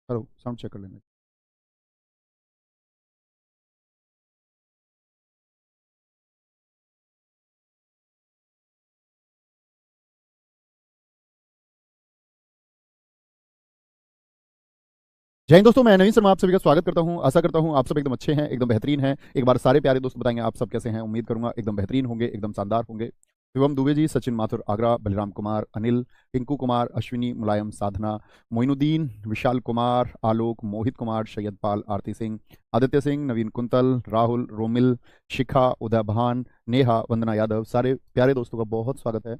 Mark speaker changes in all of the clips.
Speaker 1: Hello, sound check कर लेना। जय हिंद दोस्तों, मैं नवीन शर्मा आप सभी का स्वागत करता हूं। आशा करता हूं आप सब एकदम अच्छे हैं, एकदम बेहतरीन हैं। एक बार सारे प्यारे दोस्त बताएंगे आप सब कैसे हैं। उम्मीद करूंगा एकदम बेहतरीन होंगे, एकदम शानदार होंगे। शिवम दुबे जी, सचिन माथुर आगरा, बलराम कुमार, अनिल, टिंकू कुमार, अश्विनी, मुलायम, साधना, मोइनुद्दीन, विशाल कुमार, आलोक, मोहित कुमार, सैयद पाल, आरती सिंह, आदित्य सिंह, नवीन कुंतल, राहुल, रोमिल, शिखा, उदय भान, नेहा, वंदना यादव, सारे प्यारे दोस्तों का बहुत स्वागत है।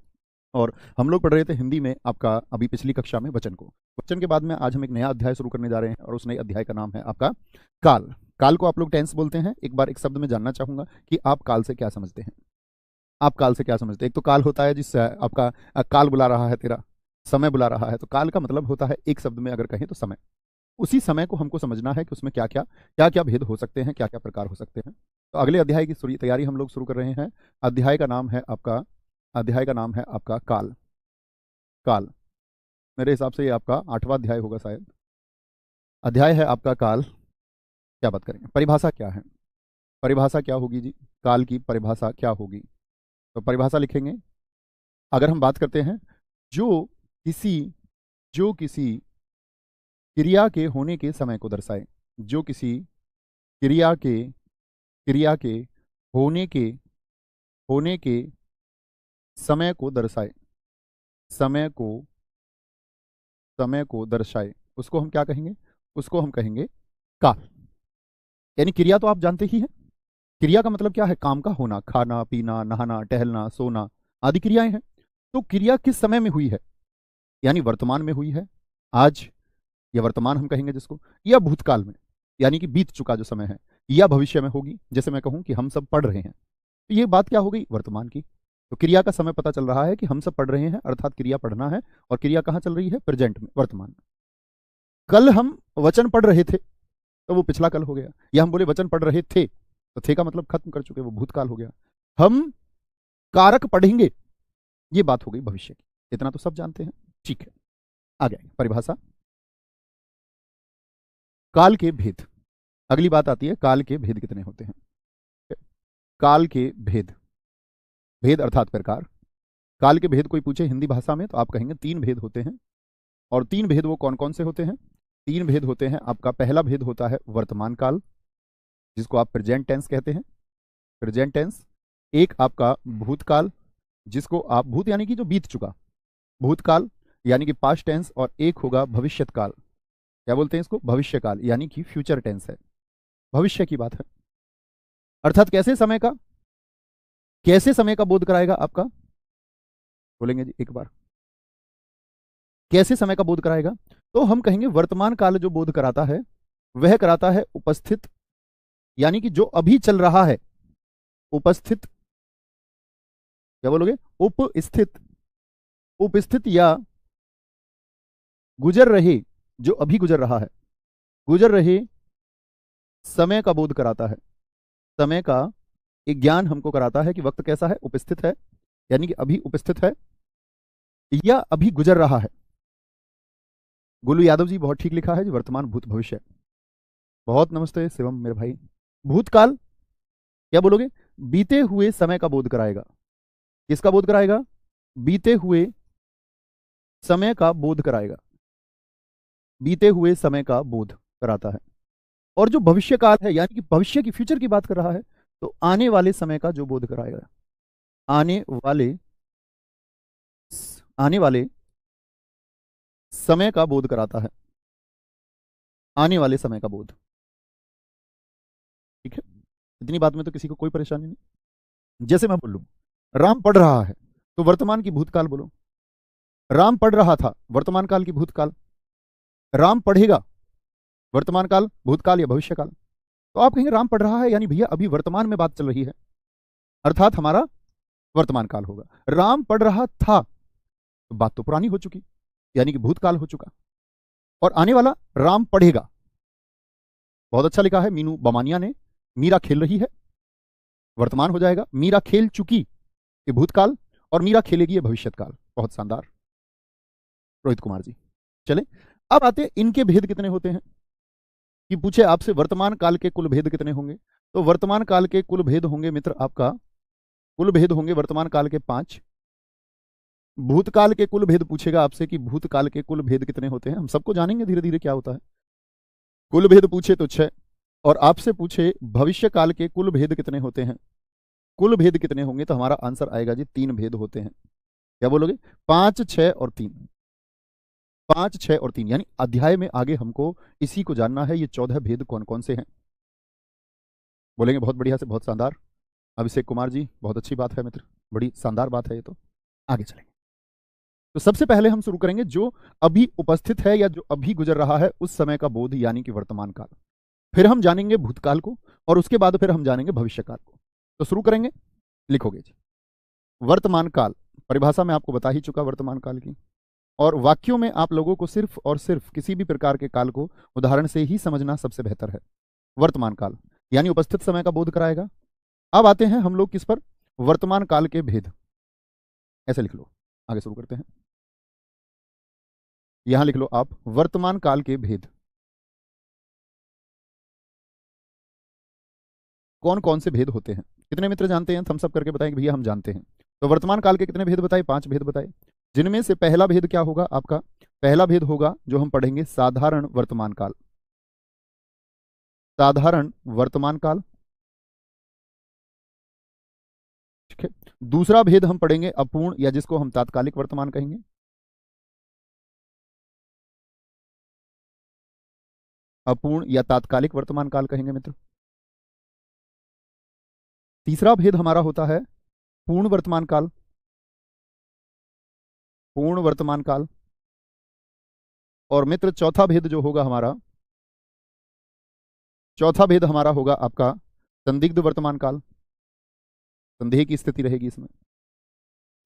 Speaker 1: और हम लोग पढ़ रहे थे हिंदी में आपका अभी पिछली कक्षा में वचन को। वचन के बाद में आज हम एक नया अध्याय शुरू करने जा रहे हैं और उस नए अध्याय का नाम है आपका काल। काल को आप लोग टेंस बोलते हैं। एक बार एक शब्द में जानना चाहूंगा कि आप काल से क्या समझते हैं। आप काल से क्या समझते हैं? एक तो काल होता है जिससे आपका काल बुला रहा है, तेरा समय बुला रहा है। तो काल का मतलब होता है, एक शब्द में अगर कहें तो समय। उसी समय को हमको समझना है कि उसमें क्या क्या भेद हो सकते हैं, क्या क्या प्रकार हो सकते हैं। तो अगले अध्याय की तैयारी हम लोग शुरू कर रहे हैं। अध्याय का नाम है आपका काल। काल, मेरे हिसाब से ये आपका 8वां अध्याय होगा शायद। अध्याय है आपका काल। क्या बात करेंगे, परिभाषा क्या है? परिभाषा क्या होगी जी? काल की परिभाषा क्या होगी? तो परिभाषा लिखेंगे। अगर हम बात करते हैं, जो किसी जो किसी क्रिया के होने के समय को दर्शाए। जो किसी क्रिया के होने के होने के समय को दर्शाए। समय को समय को दर्शाए, उसको हम क्या कहेंगे? उसको हम कहेंगे काल। यानी क्रिया तो आप जानते ही हैं। क्रिया का मतलब क्या है? काम का होना, खाना पीना, नहाना, टहलना, सोना आदि क्रियाएं हैं। तो क्रिया किस समय में हुई है? यानी वर्तमान में हुई है, आज, या वर्तमान हम कहेंगे जिसको, या भूतकाल में, यानी कि बीत चुका जो समय है, या भविष्य में होगी। जैसे मैं कहूं कि हम सब पढ़ रहे हैं, तो ये बात क्या हो गई? वर्तमान की। तो क्रिया का समय पता चल रहा है कि हम सब पढ़ रहे हैं, अर्थात क्रिया पढ़ना है। और क्रिया कहाँ चल रही है? प्रेजेंट में, वर्तमान में। कल हम वचन पढ़ रहे थे, तो वो पिछला कल हो गया। या हम बोले वचन पढ़ रहे थे, तो थे का मतलब खत्म कर चुके, वो भूतकाल हो गया। हम कारक पढ़ेंगे, ये बात हो गई भविष्य की। इतना तो सब जानते हैं, ठीक है। आगे परिभाषा, काल के भेद। अगली बात आती है, काल के भेद कितने होते हैं? काल के भेद, भेद अर्थात प्रकार। काल के भेद कोई पूछे हिंदी भाषा में, तो आप कहेंगे 3 भेद होते हैं। और 3 भेद वो कौन कौन से होते हैं? 3 भेद होते हैं। आपका पहला भेद होता है वर्तमान काल, जिसको आप प्रेजेंट टेंस कहते हैं, प्रेजेंट टेंस। एक आपका भूतकाल, जिसको आप, भूत यानी कि जो बीत चुका, भूतकाल यानी कि पास्ट टेंस। और एक होगा भविष्यत काल। क्या बोलते हैं इसको? भविष्य काल, यानी कि फ्यूचर टेंस है, भविष्य की बात है। अर्थात कैसे समय का बोध कराएगा आपका? बोलेंगे जी एक बार, कैसे समय का बोध कराएगा? तो हम कहेंगे वर्तमान काल जो बोध कराता है, वह कराता है उपस्थित, यानी कि जो अभी चल रहा है, उपस्थित। क्या बोलोगे? उपस्थित, उपस्थित या गुजर रहे, जो अभी गुजर रहा है, गुजर रहे समय का बोध कराता है। समय का एक ज्ञान हमको कराता है कि वक्त कैसा है? उपस्थित है, यानी कि अभी उपस्थित है या अभी गुजर रहा है। गोलू यादव जी बहुत ठीक लिखा है जी, वर्तमान भूत भविष्य। बहुत नमस्ते शिवम मेरे भाई। भूतकाल क्या बोलोगे? बीते हुए समय का बोध कराएगा। किसका बोध कराएगा? बीते हुए समय का बोध कराएगा, बीते हुए समय का बोध कराता है। और जो भविष्य काल है, यानी कि भविष्य की, फ्यूचर की बात कर रहा है, तो आने वाले समय का जो बोध कराएगा, आने वाले आने वाले समय का बोध कराता है, आने वाले समय का बोध। ठीक है, इतनी बात में तो किसी को कोई परेशानी नहीं। जैसे मैं बोलूं, राम पढ़ रहा है, तो वर्तमान की भूतकाल बोलो। राम पढ़ रहा था, वर्तमान काल की भूतकाल। राम पढ़ेगा, वर्तमान काल, भूतकाल या भविष्य काल। तो आप कहेंगे राम पढ़ रहा है, यानी भैया अभी वर्तमान में बात चल रही है, अर्थात हमारा वर्तमान काल होगा। राम पढ़ रहा था, तो बात तो पुरानी हो चुकी, यानी कि भूतकाल हो चुका। और आने वाला राम पढ़ेगा। बहुत अच्छा लिखा है मीनू बमानिया ने, मीरा खेल रही है, वर्तमान हो जाएगा। मीरा खेल चुकी, ये भूतकाल। और मीरा खेलेगी, ये भविष्यत काल। बहुत शानदार रोहित कुमार जी। चले अब आते हैं इनके भेद कितने होते हैं, कि पूछे आपसे वर्तमान काल के कुल भेद कितने होंगे। तो वर्तमान काल के कुल भेद होंगे मित्र आपका, कुल भेद होंगे वर्तमान काल के 5। भूतकाल के कुल भेद पूछेगा आपसे कि भूतकाल के कुल भेद कितने होते हैं, हम सबको जानेंगे धीरे धीरे क्या होता है। कुल भेद पूछे तो 6, और आपसे पूछे भविष्य काल के कुल भेद कितने होते हैं, कुल भेद कितने होंगे, तो हमारा आंसर आएगा जी 3 भेद होते हैं। क्या बोलोगे? 5, 6 और 3। 5, 6 और 3, यानी अध्याय में आगे हमको इसी को जानना है, ये 14 भेद कौन कौन से हैं। बोलेंगे बहुत बढ़िया से, बहुत शानदार। अभिषेक कुमार जी, बहुत अच्छी बात है मित्र, बड़ी शानदार बात है ये तो। आगे चलेंगे। तो सबसे पहले हम शुरू करेंगे जो अभी उपस्थित है या जो अभी गुजर रहा है उस समय का बोध, यानी कि वर्तमान काल। फिर हम जानेंगे भूतकाल को, और उसके बाद फिर हम जानेंगे भविष्य काल को। तो शुरू करेंगे, लिखोगे जी। वर्तमान काल, परिभाषा में आपको बता ही चुका वर्तमान काल की, और वाक्यों में आप लोगों को सिर्फ और सिर्फ किसी भी प्रकार के काल को उदाहरण से ही समझना सबसे बेहतर है। वर्तमान काल यानी उपस्थित समय का बोध कराएगा। अब आते हैं हम लोग किस पर, वर्तमान काल के भेद। ऐसे लिख लो, आगे शुरू करते हैं। यहां लिख लो आप वर्तमान काल के भेद। कौन कौन से भेद होते हैं, कितने मित्र जानते हैं, थम्स अप करके बताएं कि भैया हम जानते हैं। तो वर्तमान काल के कितने भेद बताए? 5 भेद बताए, जिनमें से पहला भेद क्या होगा आपका, पहला भेद होगा जो हम पढ़ेंगे साधारण वर्तमान काल। साधारण वर्तमान काल, ठीक है। दूसरा भेद हम पढ़ेंगे अपूर्ण, या जिसको हम तात्कालिक वर्तमान कहेंगे। अपूर्ण या तात्कालिक वर्तमान काल कहेंगे मित्र। तीसरा भेद हमारा होता है पूर्ण वर्तमान काल। पूर्ण वर्तमान काल। और मित्र चौथा भेद जो होगा हमारा, चौथा भेद हमारा होगा आपका संदिग्ध वर्तमान काल। संदेह की स्थिति रहेगी इसमें,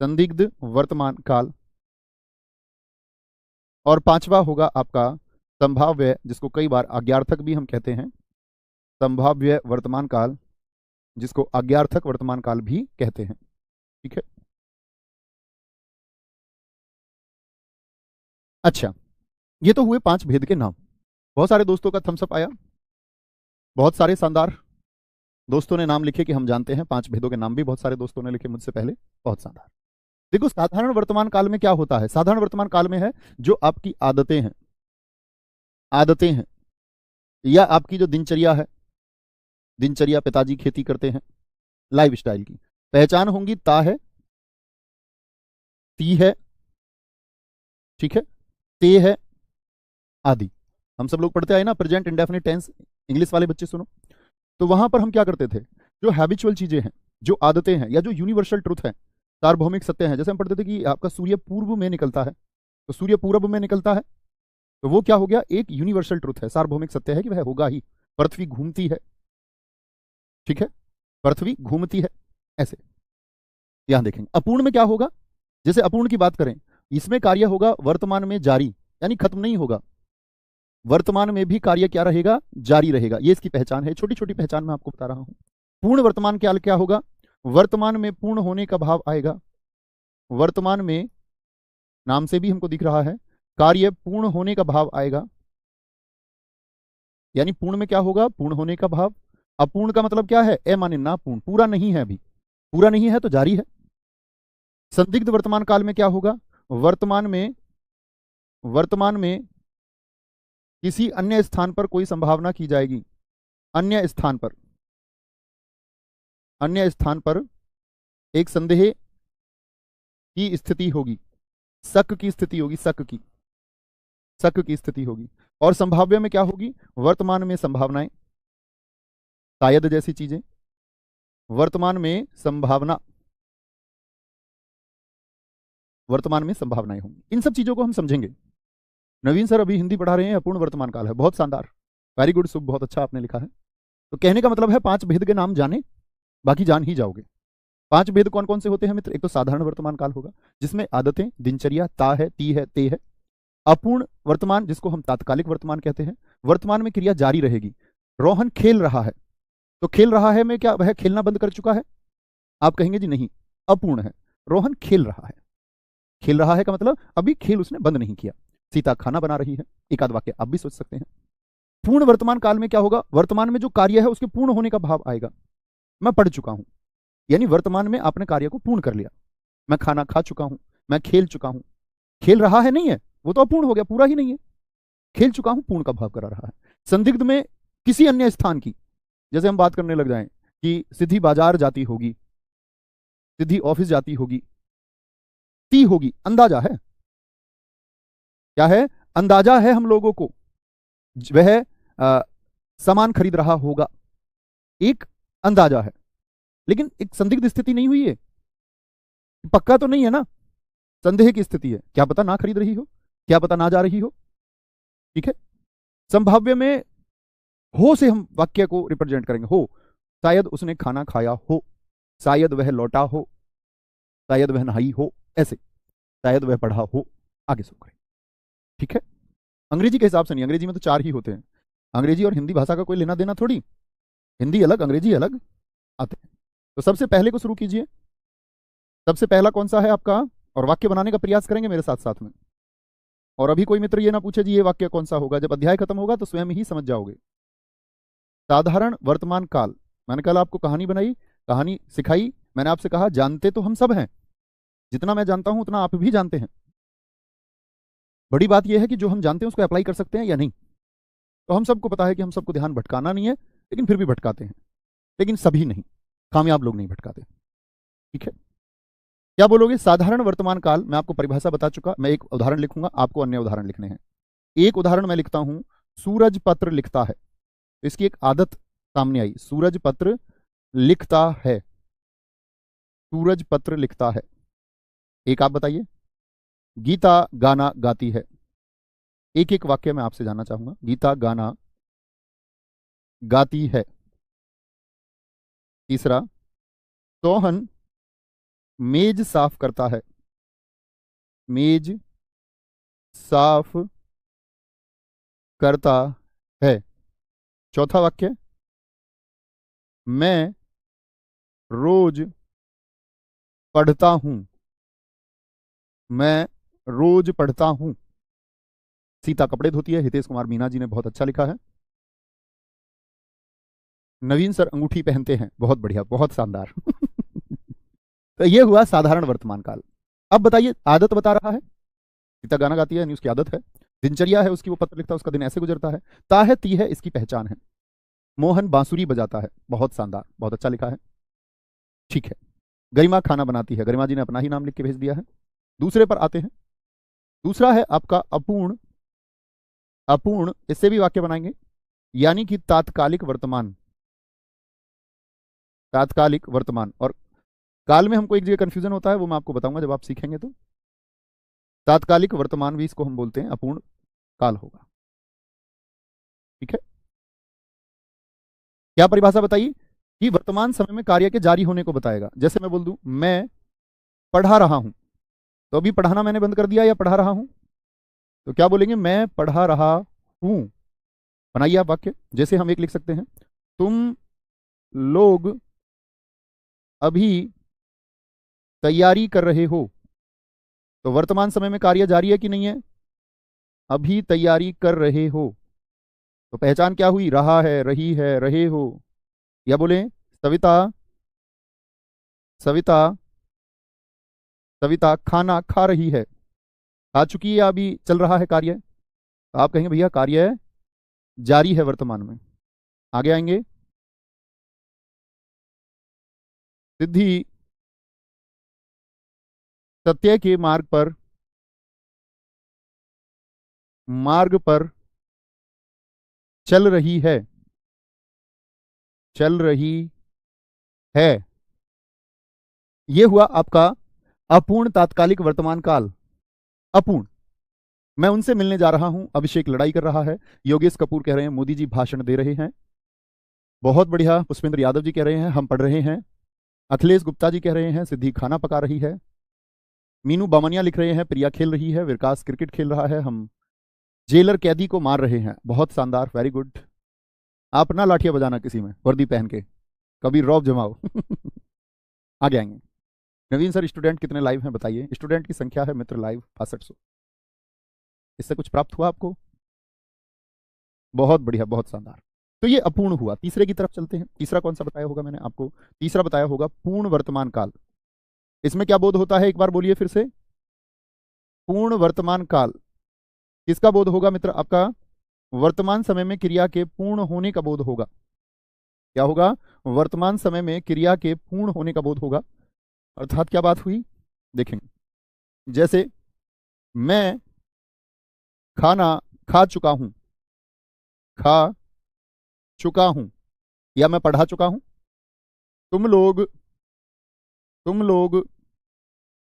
Speaker 1: संदिग्ध वर्तमान काल। और पांचवा होगा आपका संभाव्य, जिसको कई बार अज्ञार्थक भी हम कहते हैं, संभाव्य वर्तमान काल, जिसको अज्ञार्थक वर्तमान काल भी कहते हैं, ठीक है। अच्छा, ये तो हुए 5 भेद के नाम। बहुत सारे दोस्तों का थम्स अप आया, बहुत सारे शानदार दोस्तों ने नाम लिखे कि हम जानते हैं। 5 भेदों के नाम भी बहुत सारे दोस्तों ने लिखे मुझसे पहले, बहुत शानदार। देखो साधारण वर्तमान काल में क्या होता है, साधारण वर्तमान काल में है जो आपकी आदतें हैं, आदतें हैं, या आपकी जो दिनचर्या है, दिनचर्या, पिताजी खेती करते हैं, लाइफ स्टाइल की पहचान होंगी, ता है, ती है, ठीक है, ते है, आदि। हम सब लोग पढ़ते आए ना प्रेजेंट इंडेफिनिट टेंस, इंग्लिश वाले बच्चे सुनो। तो वहां पर हम क्या करते थे, जो हैबिचुअल चीजें हैं, जो आदतें हैं, या जो यूनिवर्सल ट्रुथ है, सार्वभौमिक सत्य है, जैसे हम पढ़ते थे कि आपका सूर्य पूर्व में निकलता है, तो सूर्य पूरब में निकलता है, तो वो क्या हो गया, एक यूनिवर्सल ट्रुथ है, सार्वभौमिक सत्य है कि वह होगा ही। पृथ्वी घूमती है, ठीक है, पृथ्वी घूमती है, ऐसे। यहां देखेंगे अपूर्ण में क्या होगा, जैसे अपूर्ण की बात करें, इसमें कार्य होगा वर्तमान में जारी, यानी खत्म नहीं होगा, वर्तमान में भी कार्य क्या रहेगा, जारी रहेगा। ये इसकी पहचान है, छोटी छोटी पहचान मैं आपको बता रहा हूं। पूर्ण वर्तमान काल क्या होगा, वर्तमान में पूर्ण होने का भाव आएगा, वर्तमान में, नाम से भी हमको दिख रहा है, कार्य पूर्ण होने का भाव आएगा, यानी पूर्ण में क्या होगा, पूर्ण होने का भाव। अपूर्ण का मतलब क्या है, ए माने ना पूर्ण, पूरा नहीं है, अभी पूरा नहीं है तो जारी है। संदिग्ध वर्तमान काल में क्या होगा, वर्तमान में, वर्तमान में किसी अन्य स्थान पर कोई संभावना की जाएगी, अन्य स्थान पर, अन्य स्थान पर एक संदेह की स्थिति होगी, शक की स्थिति होगी, शक की, शक की स्थिति होगी। और संभाव्य में क्या होगी, वर्तमान में संभावनाएं, शायद जैसी चीजें, वर्तमान में संभावना, वर्तमान में संभावनाएं होंगी। इन सब चीजों को हम समझेंगे। नवीन सर अभी हिंदी पढ़ा रहे हैं, अपूर्ण वर्तमान काल है, बहुत शानदार, वेरी गुड शुभ, बहुत अच्छा आपने लिखा है। तो कहने का मतलब है 5 भेद के नाम जाने, बाकी जान ही जाओगे। 5 भेद कौन कौन से होते हैं मित्र, एक तो साधारण वर्तमान काल होगा, जिसमें आदतें, दिनचर्या, ता है, ती है, ते है। अपूर्ण वर्तमान, जिसको हम तात्कालिक वर्तमान कहते हैं, वर्तमान में क्रिया जारी रहेगी। रोहन खेल रहा है, तो खेल रहा है में क्या वह खेलना बंद कर चुका है, आप कहेंगे जी नहीं, अपूर्ण है। रोहन खेल रहा है, खेल रहा है का मतलब अभी खेल उसने बंद नहीं किया। सीता खाना बना रही है। एक आध वाक्य आप भी सोच सकते हैं। पूर्ण वर्तमान काल में क्या होगा, वर्तमान में जो कार्य है उसके पूर्ण होने का भाव आएगा। मैं पढ़ चुका हूं, यानी वर्तमान में आपने कार्य को पूर्ण कर लिया। मैं खाना खा चुका हूं, मैं खेल चुका हूं। खेल रहा है नहीं है, वो तो अपूर्ण हो गया, पूरा ही नहीं है। खेल चुका हूं पूर्ण का भाव करा रहा है। संदिग्ध में किसी अन्य स्थान की, जैसे हम बात करने लग जाएं कि सिद्धि बाजार जाती होगी, सिद्धि ऑफिस जाती होगी, ती होगी, अंदाजा है। क्या है, अंदाजा है हम लोगों को। वह सामान खरीद रहा होगा, एक अंदाजा है, लेकिन एक संदिग्ध स्थिति नहीं हुई है, पक्का तो नहीं है ना, संदेह की स्थिति है। क्या पता ना खरीद रही हो, क्या पता ना जा रही हो। ठीक है, संभाव्य में हो से हम वाक्य को रिप्रेजेंट करेंगे। हो, शायद उसने खाना खाया हो, शायद वह लौटा हो, शायद वह नहाई हो, ऐसे, शायद वह पढ़ा हो, आगे सो करें। ठीक है, अंग्रेजी के हिसाब से नहीं, अंग्रेजी में तो 4 ही होते हैं। अंग्रेजी और हिंदी भाषा का कोई लेना देना थोड़ी, हिंदी अलग अंग्रेजी अलग आते हैं। तो सबसे पहले को शुरू कीजिए। सबसे पहला कौन सा है आपका, और वाक्य बनाने का प्रयास करेंगे मेरे साथ साथ में। और अभी कोई मित्र ये ना पूछे जी ये वाक्य कौन सा होगा, जब अध्याय खत्म होगा तो स्वयं ही समझ जाओगे। साधारण वर्तमान काल, मैंने कल आपको कहानी बनाई, कहानी सिखाई, मैंने आपसे कहा जानते तो हम सब हैं, जितना मैं जानता हूं उतना आप भी जानते हैं। बड़ी बात यह है कि जो हम जानते हैं उसको अप्लाई कर सकते हैं या नहीं। तो हम सबको पता है कि हम सबको ध्यान भटकाना नहीं है, लेकिन फिर भी भटकाते हैं, लेकिन सभी नहीं, कामयाब लोग नहीं भटकाते। ठीक है, क्या बोलोगे, साधारण वर्तमान काल। मैं आपको परिभाषा बता चुका, मैं एक उदाहरण लिखूंगा, आपको अन्य उदाहरण लिखने हैं। एक उदाहरण मैं लिखता हूं, सूरज पत्र लिखता है। इसकी एक आदत सामने आई, सूरज पत्र लिखता है, सूरज पत्र लिखता है। एक आप बताइए, गीता गाना गाती है। एक एक वाक्य मैं आपसे जानना चाहूंगा। गीता गाना गाती है। तीसरा, सोहन मेज साफ करता है, मेज साफ करता है। चौथा वाक्य, मैं रोज पढ़ता हूं, मैं रोज पढ़ता हूं। सीता कपड़े धोती है, हितेश कुमार मीना जी ने बहुत अच्छा लिखा है। नवीन सर अंगूठी पहनते हैं, बहुत बढ़िया, बहुत शानदार। तो ये हुआ साधारण वर्तमान काल। अब बताइए, आदत बता रहा है, सीता गाना गाती है यानी उसकी आदत है। दिनचर्या है उसकी, वो पत्र लिखता है, उसका दिन ऐसे गुजरता है। ता है ती है, इसकी पहचान है। मोहन बांसुरी बजाता है, बहुत शानदार, बहुत अच्छा लिखा है। ठीक है, गरिमा खाना बनाती है, गरिमा जी ने अपना ही नाम लिख के भेज दिया है। दूसरे पर आते हैं, दूसरा है आपका अपूर्ण। अपूर्ण, इससे भी वाक्य बनाएंगे, यानी कि तात्कालिक वर्तमान, तात्कालिक वर्तमान। और काल में हमको एक जगह कंफ्यूजन होता है, वो मैं आपको बताऊंगा जब आप सीखेंगे। तो तात्कालिक वर्तमान भी इसको हम बोलते हैं, अपूर्ण काल होगा। ठीक है, क्या परिभाषा बताइए कि वर्तमान समय में कार्य के जारी होने को बताएगा। जैसे मैं बोल दूं मैं पढ़ा रहा हूं, तो अभी पढ़ाना मैंने बंद कर दिया या पढ़ा रहा हूं, तो क्या बोलेंगे, मैं पढ़ा रहा हूं। बनाइए आप वाक्य। जैसे हम एक लिख सकते हैं, तुम लोग अभी तैयारी कर रहे हो। तो वर्तमान समय में कार्य जारी है कि नहीं है, अभी तैयारी कर रहे हो। तो पहचान क्या हुई, रहा है, रही है, रहे हो। या बोले सविता, सविता, सविता खाना खा रही है। खा चुकी है या अभी चल रहा है कार्य, तो आप कहेंगे भैया कार्य जारी है वर्तमान में। आगे आएंगे, सिद्धि सत्य के मार्ग पर चल रही है, चल रही है। यह हुआ आपका अपूर्ण तात्कालिक वर्तमान काल। अपूर्ण, मैं उनसे मिलने जा रहा हूं, अभिषेक लड़ाई कर रहा है, योगेश कपूर कह रहे हैं मोदी जी भाषण दे रहे हैं, बहुत बढ़िया, पुष्पेंद्र यादव जी कह रहे हैं हम पढ़ रहे हैं, अखिलेश गुप्ता जी कह रहे हैं सिद्धि खाना पका रही है, मीनू बामनिया लिख रहे हैं प्रिया खेल रही है, विकास क्रिकेट खेल रहा है, हम जेलर कैदी को मार रहे हैं। बहुत शानदार, वेरी गुड। आप ना लाठियां बजाना किसी में वर्दी पहन के, कभी रौब जमाओ। आगे आएंगे, नवीन सर स्टूडेंट कितने लाइव हैं बताइए। स्टूडेंट की संख्या है मित्र लाइव 6500। इससे कुछ प्राप्त हुआ आपको? बहुत बढ़िया, बहुत शानदार। तो ये अपूर्ण हुआ। तीसरे की तरफ चलते हैं। तीसरा कौन सा बताया होगा मैंने आपको? तीसरा बताया होगा पूर्ण वर्तमान काल। इसमें क्या बोध होता है, एक बार बोलिए फिर से। पूर्ण वर्तमान काल किसका बोध होगा मित्र? आपका वर्तमान समय में क्रिया के पूर्ण होने का बोध होगा। क्या होगा? वर्तमान समय में क्रिया के पूर्ण होने का बोध होगा। अर्थात क्या बात हुई, देखेंगे। जैसे मैं खाना खा चुका हूं, खा चुका हूं, या मैं पढ़ा चुका हूं। तुम लोग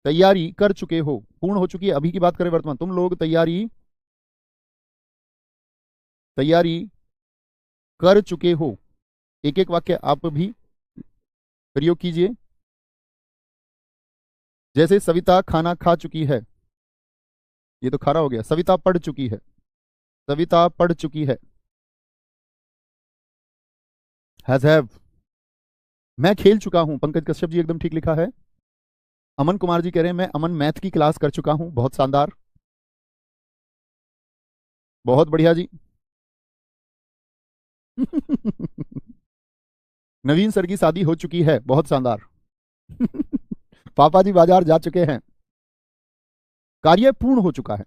Speaker 1: तैयारी कर चुके हो, पूर्ण हो चुकी है। अभी की बात करें वर्तमान, तुम लोग तैयारी तैयारी कर चुके हो। एक एक वाक्य आप भी प्रयोग कीजिए। जैसे सविता खाना खा चुकी है, ये तो खारा हो गया। सविता पढ़ चुकी है, सविता पढ़ चुकी है। हैव। मैं खेल चुका हूं, पंकज कश्यप जी एकदम ठीक लिखा है। अमन कुमार जी कह रहे हैं मैं अमन मैथ की क्लास कर चुका हूं, बहुत शानदार, बहुत बढ़िया जी। नवीन सर की शादी हो चुकी है, बहुत शानदार। पापा जी बाजार जा चुके हैं। कार्य पूर्ण हो चुका है।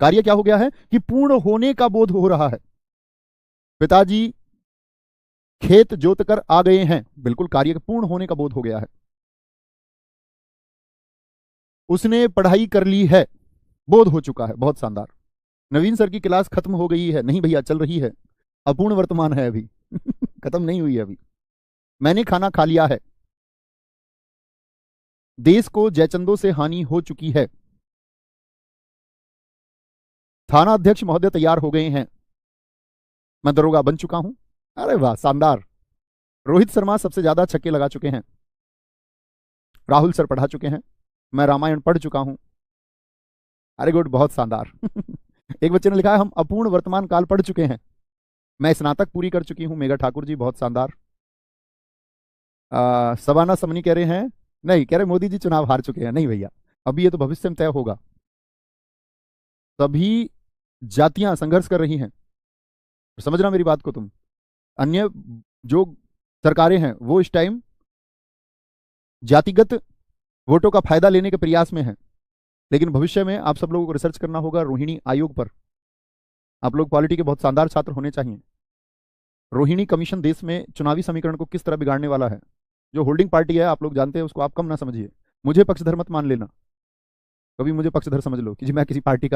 Speaker 1: कार्य क्या हो गया है कि पूर्ण होने का बोध हो रहा है। पिताजी खेत जोत कर आ गए हैं, बिल्कुल कार्य के पूर्ण होने का बोध हो गया है। उसने पढ़ाई कर ली है, बोध हो चुका है, बहुत शानदार। नवीन सर की क्लास खत्म हो गई है, नहीं भैया चल रही है, अपूर्ण वर्तमान है अभी। खत्म नहीं हुई है अभी। मैंने खाना खा लिया है। देश को जयचंदों से हानि हो चुकी है। थाना अध्यक्ष महोदय तैयार हो गए हैं। मैं दरोगा बन चुका हूं। अरे वाह, शानदार। रोहित शर्मा सबसे ज्यादा छक्के लगा चुके हैं। राहुल सर पढ़ा चुके हैं। मैं रामायण पढ़ चुका हूं। अरे गुड, बहुत शानदार। एक बच्चे ने लिखा है हम अपूर्ण वर्तमान काल पढ़ चुके हैं। मैं स्नातक पूरी कर चुकी हूं, मेघा ठाकुर जी, बहुत शानदार। सबाना समनी कह रहे हैं, नहीं कह रहे मोदी जी चुनाव हार चुके हैं। नहीं भैया, अभी ये तो भविष्य में तय होगा। सभी जातियां संघर्ष कर रही हैं, समझना मेरी बात को तुम। अन्य जो सरकारें हैं वो इस टाइम जातिगत वोटों का फायदा लेने के प्रयास में हैं। लेकिन भविष्य में आप सब लोगों को रिसर्च करना होगा रोहिणी आयोग पर। आप लोग पॉलिटी के बहुत शानदार छात्र होने चाहिए। रोहिणी कमीशन देश में चुनावी समीकरण को किस तरह बिगाड़ने वाला है। जो होल्डिंग पार्टी है आप लोग जानते हैं, उसको आप कम ना समझिए। मुझे पक्षधर मत मान लेना, कभी मुझे पक्षधर समझ लो कि जी मैं किसी पार्टी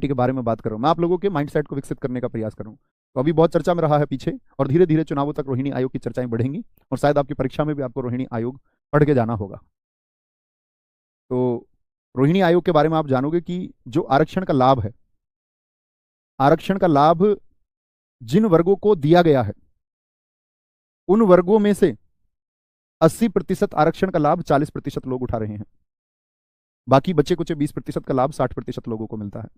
Speaker 1: के बारे में बात कर रहा हूँ। मैं आप लोगों के माइंडसेट को विकसित करने का प्रयास कर रहा हूँ। तो अभी बहुत चर्चा में रहा है पीछे, और धीरे धीरे चुनावों तक रोहिणी आयोग की चर्चाएं बढ़ेंगी, और शायद आपकी परीक्षा में भी आपको रोहिणी आयोग पढ़ के जाना होगा। तो रोहिणी आयोग के बारे में आप जानोगे कि जो आरक्षण का लाभ है, आरक्षण का लाभ जिन वर्गों को दिया गया है, उन वर्गों में से 80% आरक्षण का लाभ 40% लोग उठा रहे हैं। बाकी बचे कुछ 20% का लाभ 60% लोगों को मिलता है।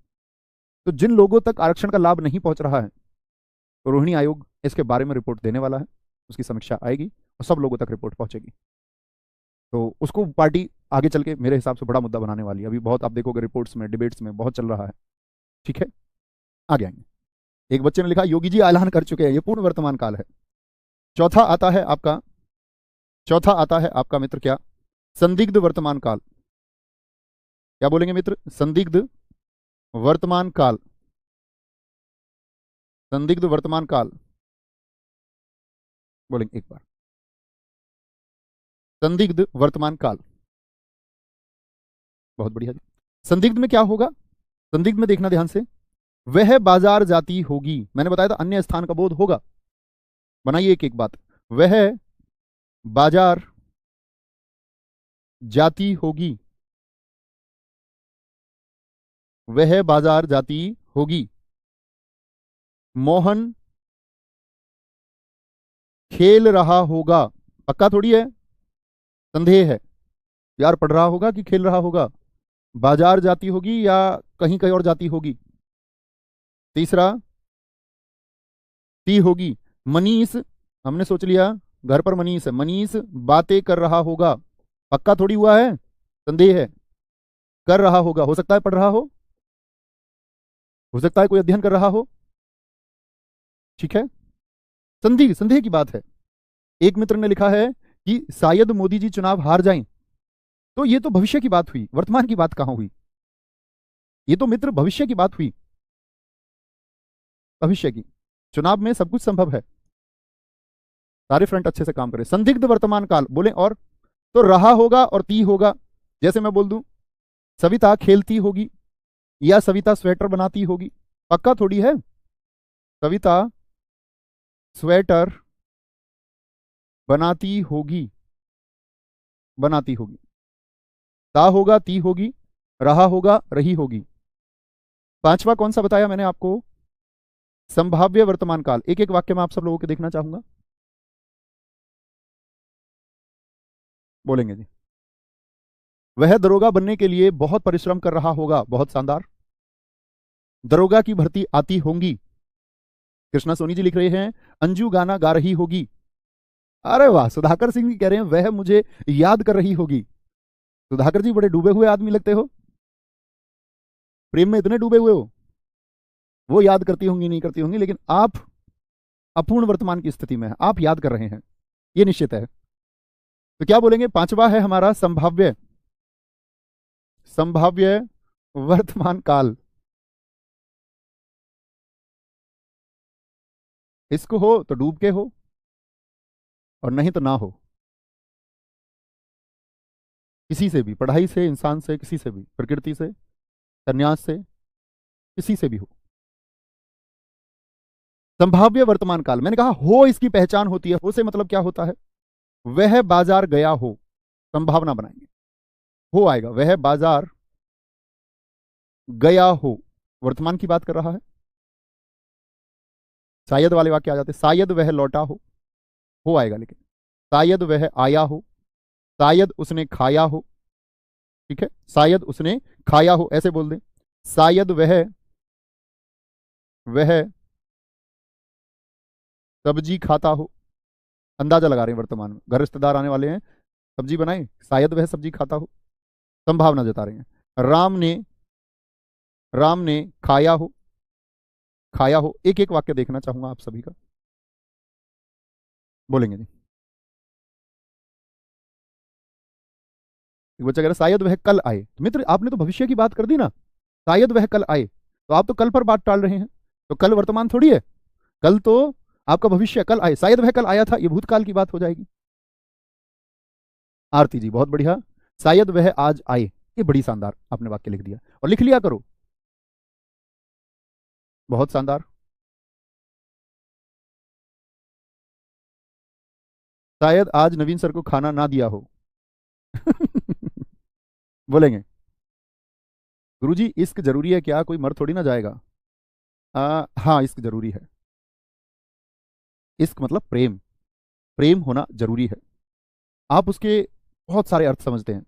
Speaker 1: तो जिन लोगों तक आरक्षण का लाभ नहीं पहुंच रहा है, तो रोहिणी आयोग इसके बारे में रिपोर्ट देने वाला है। उसकी समीक्षा आएगी और सब लोगों तक रिपोर्ट पहुंचेगी। तो उसको पार्टी आगे चल के मेरे हिसाब से बड़ा मुद्दा बनाने वाली है। अभी बहुत आप देखोगे रिपोर्ट्स में, डिबेट्स में बहुत चल रहा है। ठीक है, आगे आएंगे। एक बच्चे ने लिखा योगी जी ऐलान कर चुके हैं, ये पूर्ण वर्तमान काल है। चौथा आता है आपका, चौथा आता है आपका मित्र क्या? संदिग्ध वर्तमान काल। क्या बोलेंगे मित्र? संदिग्ध वर्तमान काल। संदिग्ध वर्तमान काल बोलेंगे एक बार। संदिग्ध वर्तमान काल, बहुत बढ़िया जी। संदिग्ध में क्या होगा? संदिग्ध में देखना ध्यान से, वह बाजार जाती होगी। मैंने बताया था अन्य स्थान का बोध होगा। बनाइए एक एक बात। वह बाजार जाती होगी, वह बाजार जाती होगी। मोहन खेल रहा होगा, पक्का थोड़ी है, संदेह है। यार पढ़ रहा होगा कि खेल रहा होगा? बाजार जाती होगी या कहीं कहीं और जाती होगी? तीसरा ती होगी। मनीष, हमने सोच लिया घर पर मनीष है, मनीष बातें कर रहा होगा, पक्का थोड़ी हुआ है, संदेह है। कर रहा होगा, हो सकता है पढ़ रहा हो। हो सकता है कोई अध्ययन कर रहा हो, ठीक है। संधि संदेह की बात है। एक मित्र ने लिखा है कि शायद मोदी जी चुनाव हार जाएं। तो ये तो भविष्य की बात हुई, वर्तमान की बात कहां हुई? ये तो मित्र भविष्य की बात हुई, भविष्य की। चुनाव में सब कुछ संभव है, सारे फ्रंट अच्छे से काम करें। संदिग्ध वर्तमान काल बोले और, तो रहा होगा और ती होगा। जैसे मैं बोल दूं सविता खेलती होगी या सविता स्वेटर बनाती होगी, पक्का थोड़ी है। सविता स्वेटर बनाती होगी, बनाती होगी। ता होगा ती होगी, रहा होगा रही होगी। पांचवा कौन सा बताया मैंने आपको? संभाव्य वर्तमान काल। एक एक वाक्य में आप सब लोगों को देखना चाहूंगा, बोलेंगे जी। वह दरोगा बनने के लिए बहुत परिश्रम कर रहा होगा, बहुत शानदार। दरोगा की भर्ती आती होंगी। कृष्णा सोनी जी लिख रहे हैं अंजू गाना गा रही होगी। अरे वाह, सुधाकर सिंह जी कह रहे हैं वह मुझे याद कर रही होगी। सुधाकर जी बड़े डूबे हुए आदमी लगते हो, प्रेम में इतने डूबे हुए हो। वो याद करती होंगी नहीं करती होंगी, लेकिन आप अपूर्ण वर्तमान की स्थिति में हैं, आप याद कर रहे हैं, ये निश्चित है। तो क्या बोलेंगे? पांचवा है हमारा संभाव्य, संभाव्य वर्तमान काल। इसको हो तो डूब के हो और नहीं तो ना हो। किसी से भी, पढ़ाई से, इंसान से, किसी से भी, प्रकृति से, संन्यास से, किसी से भी हो। संभाव्य वर्तमान काल, मैंने कहा हो इसकी पहचान होती है। हो से मतलब क्या होता है? वह बाजार गया हो, संभावना बनाएंगे। हो आएगा, वह बाजार गया हो, वर्तमान की बात कर रहा है। शायद वाले वाक्य आ जाते, शायद वह लौटा हो आएगा। लेकिन शायद वह आया हो, शायद उसने खाया हो, ठीक है, शायद उसने खाया हो, ऐसे बोल दें। शायद वह सब्जी खाता हो, अंदाजा लगा रहे हैं वर्तमान में। घर रिश्तेदार आने वाले हैं, सब्जी बनाए, शायद वह सब्जी खाता हो, संभावना जता रहे हैं। राम ने खाया हो, खाया हो। एक एक वाक्य देखना चाहूंगा आप सभी का, बोलेंगे जी। एक बच्चा कह रहा है शायद वह कल आए। तो मित्र आपने तो भविष्य की बात कर दी ना, शायद वह कल आए, तो आप तो कल पर बात टाल रहे हैं। तो कल वर्तमान थोड़ी है, कल तो आपका भविष्य, कल आए। शायद वह कल आया था, ये भूतकाल की बात हो जाएगी। आरती जी बहुत बढ़िया, शायद वह आज आए, ये बड़ी शानदार आपने वाक्य लिख दिया, और लिख लिया करो, बहुत शानदार। शायद आज नवीन सर को खाना ना दिया हो। बोलेंगे गुरुजी इश्क जरूरी है क्या, कोई मर थोड़ी ना जाएगा। हाँ इश्क जरूरी है। इश्क मतलब प्रेम, प्रेम होना जरूरी है। आप उसके बहुत सारे अर्थ समझते हैं।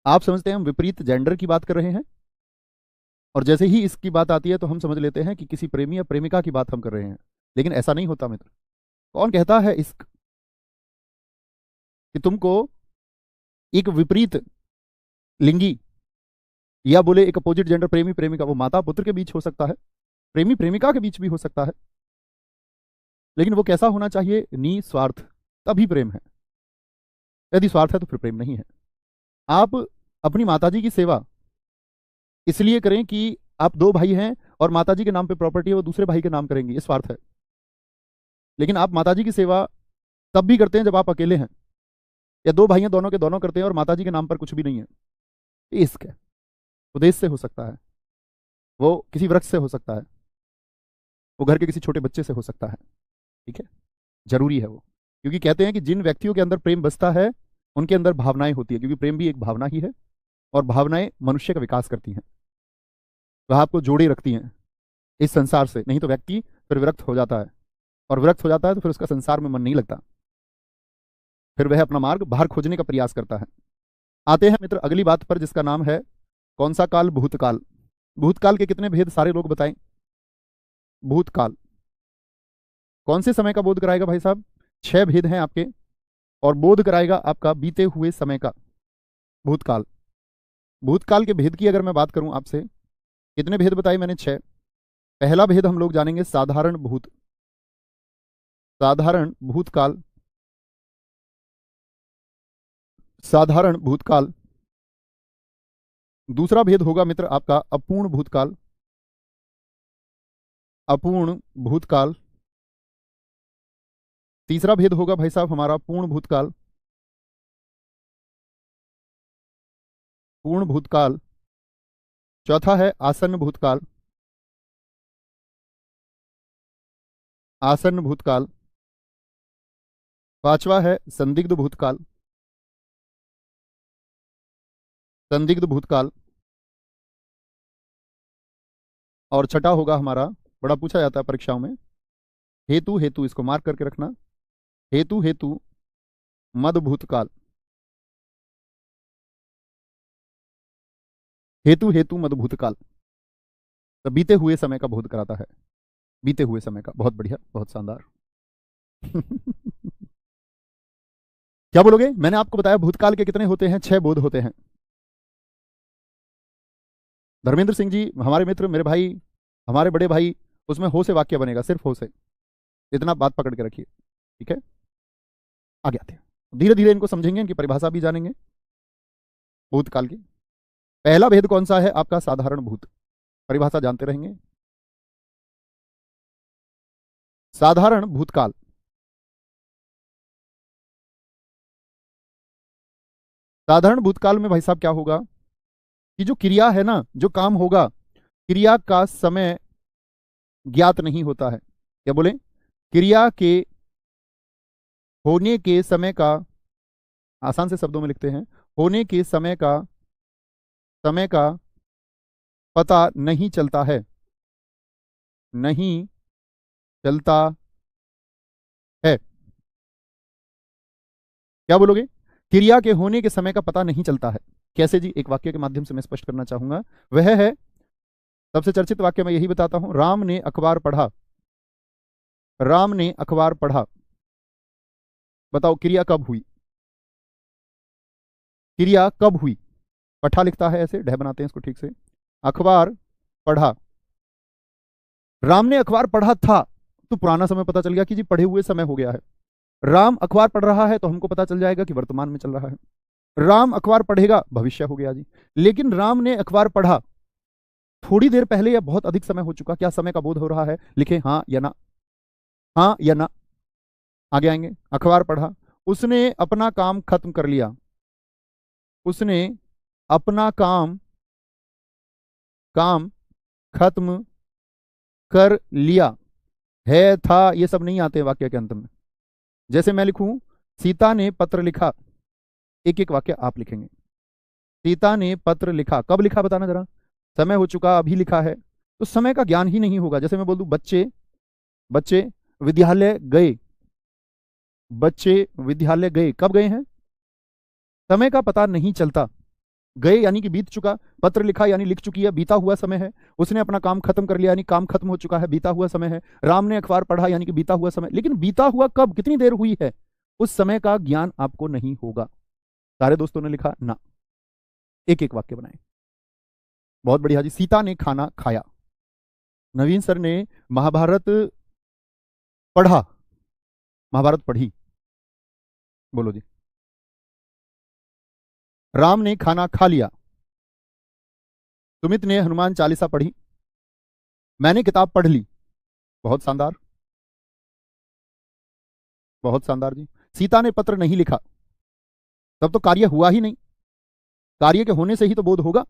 Speaker 1: आप समझते हैं हम विपरीत जेंडर की बात कर रहे हैं, और जैसे ही इसकी बात आती है तो हम समझ लेते हैं कि किसी प्रेमी या प्रेमिका की बात हम कर रहे हैं। लेकिन ऐसा नहीं होता मित्र। कौन कहता है इश्क कि तुमको एक विपरीत लिंगी, या बोले एक अपोजिट जेंडर, प्रेमी प्रेमिका, वो माता पुत्र के बीच हो सकता है, प्रेमी प्रेमिका के बीच भी हो सकता है, लेकिन वो कैसा होना चाहिए? निस्वार्थ, तभी प्रेम है। यदि स्वार्थ है तो फिर प्रेम नहीं है। आप अपनी माताजी की सेवा इसलिए करें कि आप दो भाई हैं और माताजी के नाम पे प्रॉपर्टी है, वो दूसरे भाई के नाम करेंगे, ये स्वार्थ है। लेकिन आप माताजी की सेवा तब भी करते हैं जब आप अकेले हैं, या दो भाई हैं दोनों के दोनों करते हैं और माताजी के नाम पर कुछ भी नहीं है, ये इश्क है। उद्देश्य से हो सकता है, वो किसी वृक्ष से हो सकता है, वो घर के किसी छोटे बच्चे से हो सकता है, ठीक है। जरूरी है वो, क्योंकि कहते हैं कि जिन व्यक्तियों के अंदर प्रेम बसता है उनके अंदर भावनाएं होती है, क्योंकि प्रेम भी एक भावना ही है, और भावनाएं मनुष्य का विकास करती हैं, वह आपको जोड़े रखती हैं इस संसार से। नहीं तो व्यक्ति फिर विरक्त हो जाता है, और विरक्त हो जाता है तो फिर उसका संसार में मन नहीं लगता, फिर वह अपना मार्ग बाहर खोजने का प्रयास करता है। आते हैं मित्र अगली बात पर, जिसका नाम है कौन सा काल? भूतकाल। भूतकाल के कितने भेद सारे लोग बताएं? भूतकाल कौन से समय का बोध कराएगा भाई साहब? 6 भेद हैं आपके, और बोध कराएगा आपका बीते हुए समय का। भूतकाल, भूतकाल के भेद की अगर मैं बात करूं आपसे, कितने भेद बताए मैंने? 6। पहला भेद हम लोग जानेंगे साधारण भूतकाल। साधारण भूतकाल। दूसरा भेद होगा मित्र आपका अपूर्ण भूतकाल। अपूर्ण भूतकाल। तीसरा भेद होगा भाई साहब हमारा पूर्ण भूतकाल। पूर्ण भूतकाल। चौथा है आसन्न भूतकाल। आसन्न भूतकाल। पांचवा है संदिग्ध भूतकाल। संदिग्ध भूतकाल। और छठा होगा हमारा, बड़ा पूछा जाता है परीक्षाओं में, हेतु हेतु, इसको मार्क करके रखना, हेतु हेतु मद भूतकाल। हेतु हेतु मद भूतकाल। तो बीते हुए समय का बोध कराता है, बीते हुए समय का। बहुत बढ़िया, बहुत शानदार। क्या बोलोगे? मैंने आपको बताया भूतकाल के कितने होते हैं? 6 बोध होते हैं। धर्मेंद्र सिंह जी हमारे मित्र, मेरे भाई, हमारे बड़े भाई, उसमें हो से वाक्य बनेगा, सिर्फ हो से। इतना बात पकड़ के रखिए, ठीक है? आगे आते हैं, धीरे धीरे इनको समझेंगे, इनकी परिभाषा भी जानेंगे भूतकाल की। पहला भेद कौन सा है आपका? साधारण भूत। परिभाषा जानते रहेंगे। साधारण भूतकाल। साधारण भूतकाल में भाई साहब क्या होगा कि जो क्रिया है ना, जो काम होगा, क्रिया का समय ज्ञात नहीं होता है। क्या बोले? क्रिया के होने के समय का, आसान से शब्दों में लिखते हैं, होने के समय का पता नहीं चलता है। नहीं चलता है। क्या बोलोगे? क्रिया के होने के समय का पता नहीं चलता है। कैसे जी? एक वाक्य के माध्यम से मैं स्पष्ट करना चाहूंगा। वह है, सबसे चर्चित वाक्य मैं यही बताता हूं, राम ने अखबार पढ़ा। राम ने अखबार पढ़ा। बताओ क्रिया कब हुई? क्रिया कब हुई? पढ़ा लिखता है ऐसे, ढह बनाते हैं इसको ठीक से। अखबार पढ़ा। राम ने अखबार पढ़ा था तो पुराना समय पता चल गया कि जी पढ़े हुए समय हो गया है। राम अखबार पढ़ रहा है तो हमको पता चल जाएगा कि वर्तमान में चल रहा है। राम अखबार पढ़ेगा, भविष्य हो गया जी। लेकिन राम ने अखबार पढ़ा थोड़ी देर पहले या बहुत अधिक समय हो चुका, क्या समय का बोध हो रहा है? लिखे हाँ या ना, हाँ या ना। आगे आएंगे। अखबार पढ़ा, उसने अपना काम खत्म कर लिया। उसने अपना काम खत्म कर लिया। है, था, ये सब नहीं आते वाक्य के अंत में। जैसे मैं लिखूं, सीता ने पत्र लिखा, एक एक वाक्य आप लिखेंगे। सीता ने पत्र लिखा, कब लिखा बताना जरा? समय हो चुका, अभी लिखा है, तो समय का ज्ञान ही नहीं होगा। जैसे मैं बोल दूं, बच्चे बच्चे विद्यालय गए। बच्चे विद्यालय गए, कब गए हैं? समय का पता नहीं चलता। गए यानी कि बीत चुका, पत्र लिखा यानी लिख चुकी है, बीता हुआ समय है। उसने अपना काम खत्म कर लिया यानी काम खत्म हो चुका है, बीता हुआ समय है। राम ने अखबार पढ़ा यानी कि बीता हुआ समय। लेकिन बीता हुआ कब, कितनी देर हुई है, उस समय का ज्ञान आपको नहीं होगा। सारे दोस्तों ने लिखा ना, एक एक वाक्य बनाए। बहुत बढ़िया जी। सीता ने खाना खाया। नवीन सर ने महाभारत पढ़ा, महाभारत पढ़ी। बोलो जी। राम ने खाना खा लिया। सुमित ने हनुमान चालीसा पढ़ी। मैंने किताब पढ़ ली। बहुत शानदार, बहुत शानदार जी। सीता ने पत्र नहीं लिखा, तब तो कार्य हुआ ही नहीं। कार्य के होने से ही तो बोध होगा।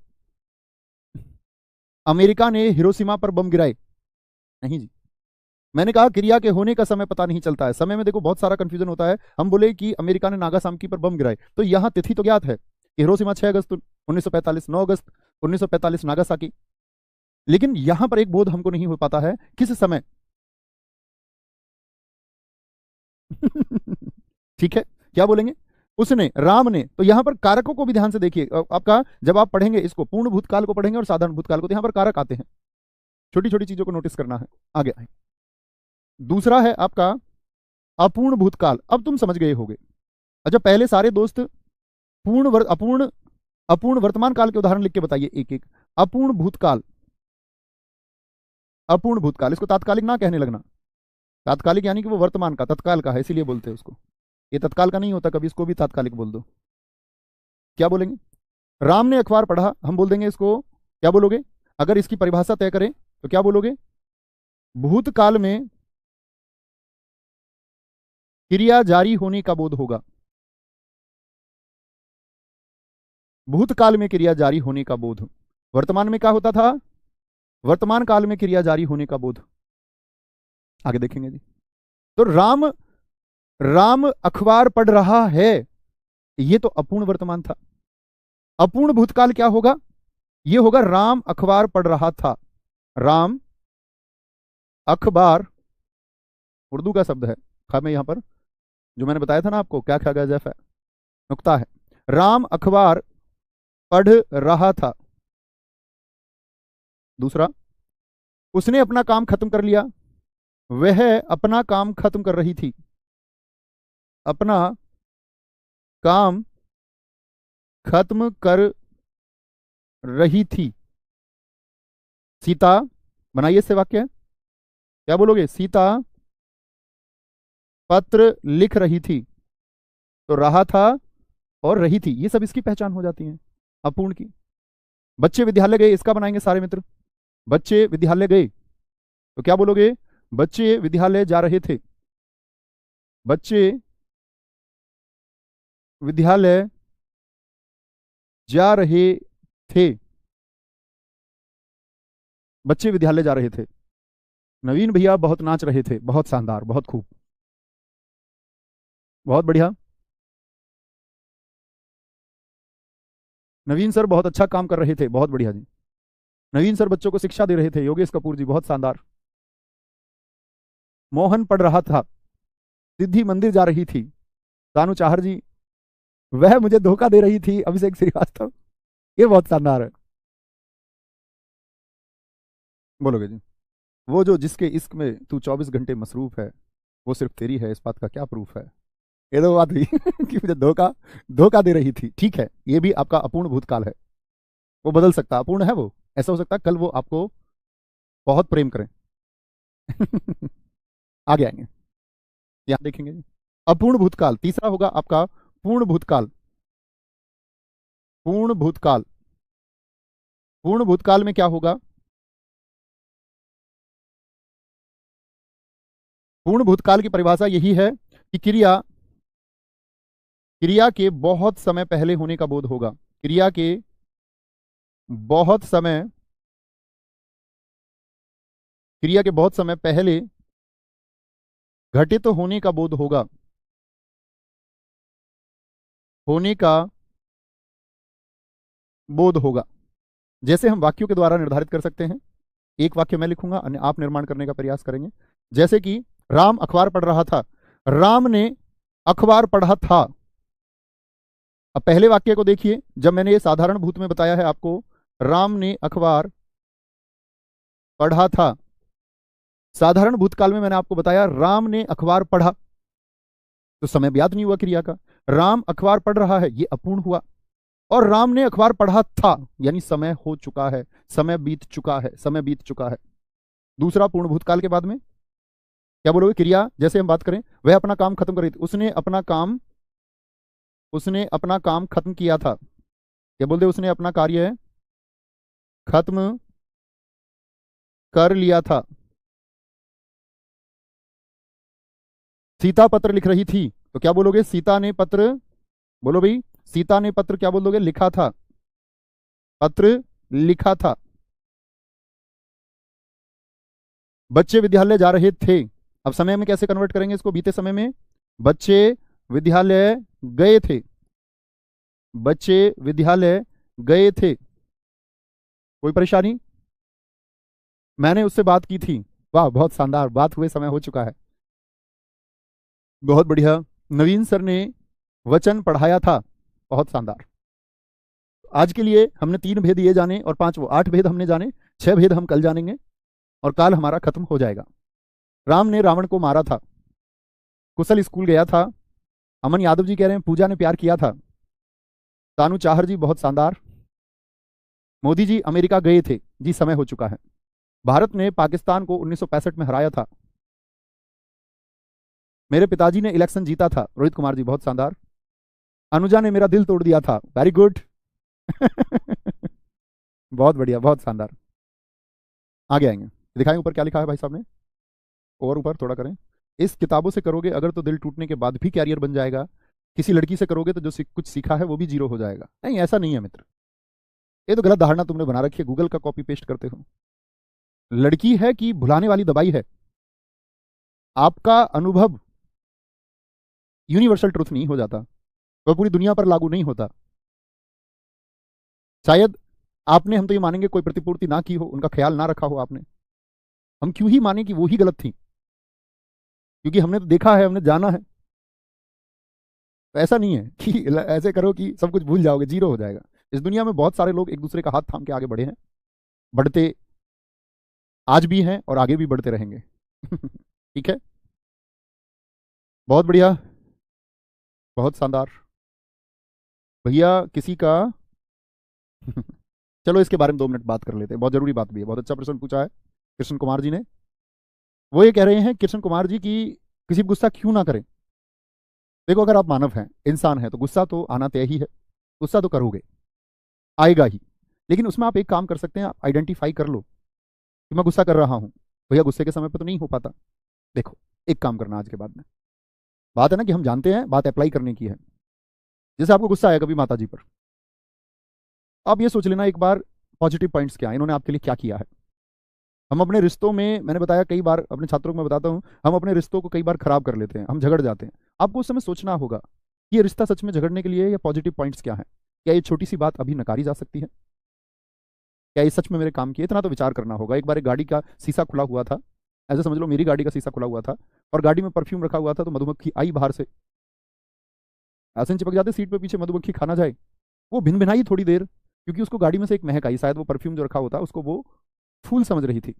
Speaker 1: अमेरिका ने हिरोशिमा पर बम गिराए। नहीं जी, मैंने कहा क्रिया के होने का समय पता नहीं चलता है। समय में देखो बहुत सारा कंफ्यूजन होता है। हम बोले कि अमेरिका ने नागासाकी पर बम गिराए, तो यहां तिथि तो ज्ञात है कि हिरोशिमा 6 अगस्त 1945, 9 अगस्त 1945 नागासाकी। लेकिन यहां पर एक बोध हमको नहीं हो पाता है, किस समय। ठीक है, क्या बोलेंगे? उसने, राम ने, तो यहां पर कारकों को भी ध्यान से देखिए। आपका जब आप पढ़ेंगे इसको, पूर्ण भूतकाल को पढ़ेंगे और साधारण भूतकाल को, तो यहां पर कारक आते हैं। छोटी छोटी चीजों को नोटिस करना है। आगे आए। दूसरा है आपका अपूर्ण भूतकाल। अब तुम समझ गए होगे। अच्छा, पहले सारे दोस्त अपूर्ण अपूर्ण वर्तमान काल के उदाहरण लिख के बताइए एक एक। अपूर्ण भूतकाल, अपूर्ण भूतकाल, इसको तात्कालिक ना कहने लगना। तात्कालिक यानी कि वो वर्तमान का, तत्काल का है, इसीलिए बोलते हैं उसको। ये तत्काल का नहीं होता कभी, इसको भी तात्कालिक बोल दो। क्या बोलेंगे? राम ने अखबार पढ़ा, हम बोल देंगे इसको, क्या बोलोगे? अगर इसकी परिभाषा तय करें तो क्या बोलोगे? भूतकाल में क्रिया जारी होने का बोध होगा। भूतकाल में क्रिया जारी होने का बोध। वर्तमान में क्या होता था? वर्तमान काल में क्रिया जारी होने का बोध। आगे देखेंगे जी। तो राम राम अखबार पढ़ रहा है, ये तो अपूर्ण वर्तमान था। अपूर्ण भूतकाल क्या होगा? ये होगा राम अखबार पढ़ रहा था। राम अखबार उर्दू का शब्द है, खा में यहां पर जो मैंने बताया था ना आपको, क्या क्या गजफ है, नुक्ता है। राम अखबार पढ़ रहा था। दूसरा, उसने अपना काम खत्म कर लिया। वह अपना काम खत्म कर रही थी। अपना काम खत्म कर रही थी। सीता, बनाइए इससे वाक्य, क्या बोलोगे? सीता पत्र लिख रही थी। तो रहा था और रही थी, ये सब इसकी पहचान हो जाती है अपूर्ण की। बच्चे विद्यालय गए, इसका बनाएंगे सारे मित्र। बच्चे विद्यालय गए तो क्या बोलोगे? बच्चे विद्यालय जा रहे थे। बच्चे विद्यालय जा रहे थे। बच्चे विद्यालय जा रहे थे। नवीन भैया बहुत नाच रहे थे। बहुत शानदार, बहुत खूब, बहुत बढ़िया। नवीन सर बहुत अच्छा काम कर रहे थे। बहुत बढ़िया जी। नवीन सर बच्चों को शिक्षा दे रहे थे। योगेश कपूर जी बहुत शानदार। मोहन पढ़ रहा था। सिद्धि मंदिर जा रही थी। तानू चाहर जी, वह मुझे धोखा दे रही थी। अभिषेक श्रीवास्तव, ये बहुत शानदार है। बोलोगे जी? वो जो जिसके इश्क में तू 24 घंटे मसरूफ है, वो सिर्फ तेरी है, इस बात का क्या प्रूफ है? ये तो बात हुई कि मुझे धोखा धोखा दे रही थी। ठीक है, ये भी आपका अपूर्ण भूतकाल है, वो बदल सकता है। अपूर्ण है वो, ऐसा हो सकता है कल वो आपको बहुत प्रेम करें। आगे आएंगे, यहां देखेंगे जी। अपूर्ण भूतकाल, तीसरा होगा आपका पूर्ण भूतकाल। पूर्ण भूतकाल, पूर्ण भूतकाल में क्या होगा? पूर्ण भूतकाल की परिभाषा यही है कि क्रिया क्रिया के बहुत समय पहले होने का बोध होगा। क्रिया के बहुत समय क्रिया के बहुत समय पहले घटित होने का बोध होगा। होने का बोध होगा। जैसे हम वाक्यों के द्वारा निर्धारित कर सकते हैं। एक वाक्य मैं लिखूंगा, अन्य आप निर्माण करने का प्रयास करेंगे। जैसे कि राम अखबार पढ़ रहा था। राम ने अखबार पढ़ा था। अब पहले वाक्य को देखिए, जब मैंने ये साधारण भूत में बताया है आपको, राम ने अखबार पढ़ा था। साधारण भूतकाल में मैंने आपको बताया राम ने अखबार पढ़ा, तो समय ज्ञात नहीं हुआ क्रिया का। राम अखबार पढ़ रहा है, ये अपूर्ण हुआ। और राम ने अखबार पढ़ा था, यानी समय हो चुका है, समय बीत चुका है, समय बीत चुका है। दूसरा पूर्ण भूतकाल के बाद में क्या बोलोगे? क्रिया, जैसे हम बात करें, वह अपना काम खत्म कर रही थी। उसने अपना काम खत्म किया था। क्या बोलते? उसने अपना कार्य खत्म कर लिया था। सीता पत्र लिख रही थी, तो क्या बोलोगे? सीता ने पत्र, बोलो भाई, सीता ने पत्र क्या बोलोगे? लिखा था। पत्र लिखा था। बच्चे विद्यालय जा रहे थे। अब समय में कैसे कन्वर्ट करेंगे इसको? बीते समय में। बच्चे विद्यालय गए थे। बच्चे विद्यालय गए थे। कोई परेशानी? मैंने उससे बात की थी। वाह, बहुत शानदार, बात हुए समय हो चुका है। बहुत बढ़िया। नवीन सर ने वचन पढ़ाया था। बहुत शानदार। आज के लिए हमने 3 भेद ये जाने और 5 वो, 8 भेद हमने जाने। 6 भेद हम कल जानेंगे और काल हमारा खत्म हो जाएगा। राम ने रावण को मारा था। कुशल स्कूल गया था। अमन यादव जी कह रहे हैं पूजा ने प्यार किया था। तानू चाहर जी बहुत शानदार। मोदी जी अमेरिका गए थे। जी समय हो चुका है। भारत ने पाकिस्तान को 1965 में हराया था। मेरे पिताजी ने इलेक्शन जीता था। रोहित कुमार जी, बहुत शानदार। अनुजा ने मेरा दिल तोड़ दिया था। Very good. बहुत बढ़िया, बहुत शानदार। आगे आएंगे, दिखाएं ऊपर क्या लिखा है भाई साहब ने। और ऊपर थोड़ा करें। इस किताबों से करोगे अगर तो दिल टूटने के बाद भी कैरियर बन जाएगा। किसी लड़की से करोगे तो जो कुछ सीखा है वो भी जीरो हो जाएगा। नहीं, ऐसा नहीं है मित्र। ये तो गलत धारणा तुमने बना रखी है, गूगल का कॉपी पेस्ट करते हो। लड़की है कि भुलाने वाली दवाई है। आपका अनुभव यूनिवर्सल ट्रुथ नहीं हो जाता, वह पूरी दुनिया पर लागू नहीं होता। शायद आपने, हम तो ये मानेंगे, कोई प्रतिपूर्ति ना की हो, उनका ख्याल ना रखा हो आपने। हम क्यों ही माने कि वो ही गलत थी? क्योंकि हमने तो देखा है, हमने जाना है। तो ऐसा नहीं है कि ऐसे करो कि सब कुछ भूल जाओगे, जीरो हो जाएगा। इस दुनिया में बहुत सारे लोग एक दूसरे का हाथ थाम के आगे बढ़े हैं, बढ़ते आज भी हैं और आगे भी बढ़ते रहेंगे। ठीक है, बहुत बढ़िया, बहुत शानदार। भैया किसी का चलो इसके बारे में 2 मिनट बात कर लेते हैं, बहुत जरूरी बात भी है। बहुत अच्छा प्रश्न पूछा है कृष्ण कुमार जी ने। वो ये कह रहे हैं कृष्ण कुमार जी की किसी पर गुस्सा क्यों ना करें। देखो, अगर आप मानव हैं, इंसान हैं, तो गुस्सा तो आना तय ही है। गुस्सा तो करोगे, आएगा ही। लेकिन उसमें आप एक काम कर सकते हैं, आप आइडेंटिफाई कर लो कि मैं गुस्सा कर रहा हूं। भैया गुस्से के समय पर तो नहीं हो पाता। देखो, एक काम करना आज के बाद में, बात है ना कि हम जानते हैं, बात अप्लाई करने की है। जैसे आपको गुस्सा आया कभी माता जी पर, आप ये सोच लेना एक बार पॉजिटिव पॉइंट्स क्या है, इन्होंने आपके लिए क्या किया है। हम अपने रिश्तों में, मैंने बताया कई बार, अपने छात्रों को मैं बताता हूं, हम अपने रिश्तों को कई बार खराब कर लेते हैं, हम झगड़ जाते हैं। आपको उस समय सोचना होगा कि ये रिश्ता सच में झगड़ने के लिए है या पॉजिटिव पॉइंट्स क्या है। क्या ये छोटी सी बात अभी नकारी जा सकती है? क्या ये सच में मेरे काम की है? इतना तो विचार करना होगा। एक बार एक गाड़ी का शीशा खुला हुआ था, ऐसे समझ लो मेरी गाड़ी का शीशा खुला हुआ था, और गाड़ी में परफ्यूम रखा हुआ था। तो मधुमक्खी आई बाहर से, ऐसे चिपक जाते सीट पे पीछे, मधुमक्खी खाना जाए। वो भिन भिनाई थोड़ी देर, क्योंकि उसको गाड़ी में से एक महक आई। शायद वो परफ्यूम जो रखा होता उसको वो फूल समझ रही थी।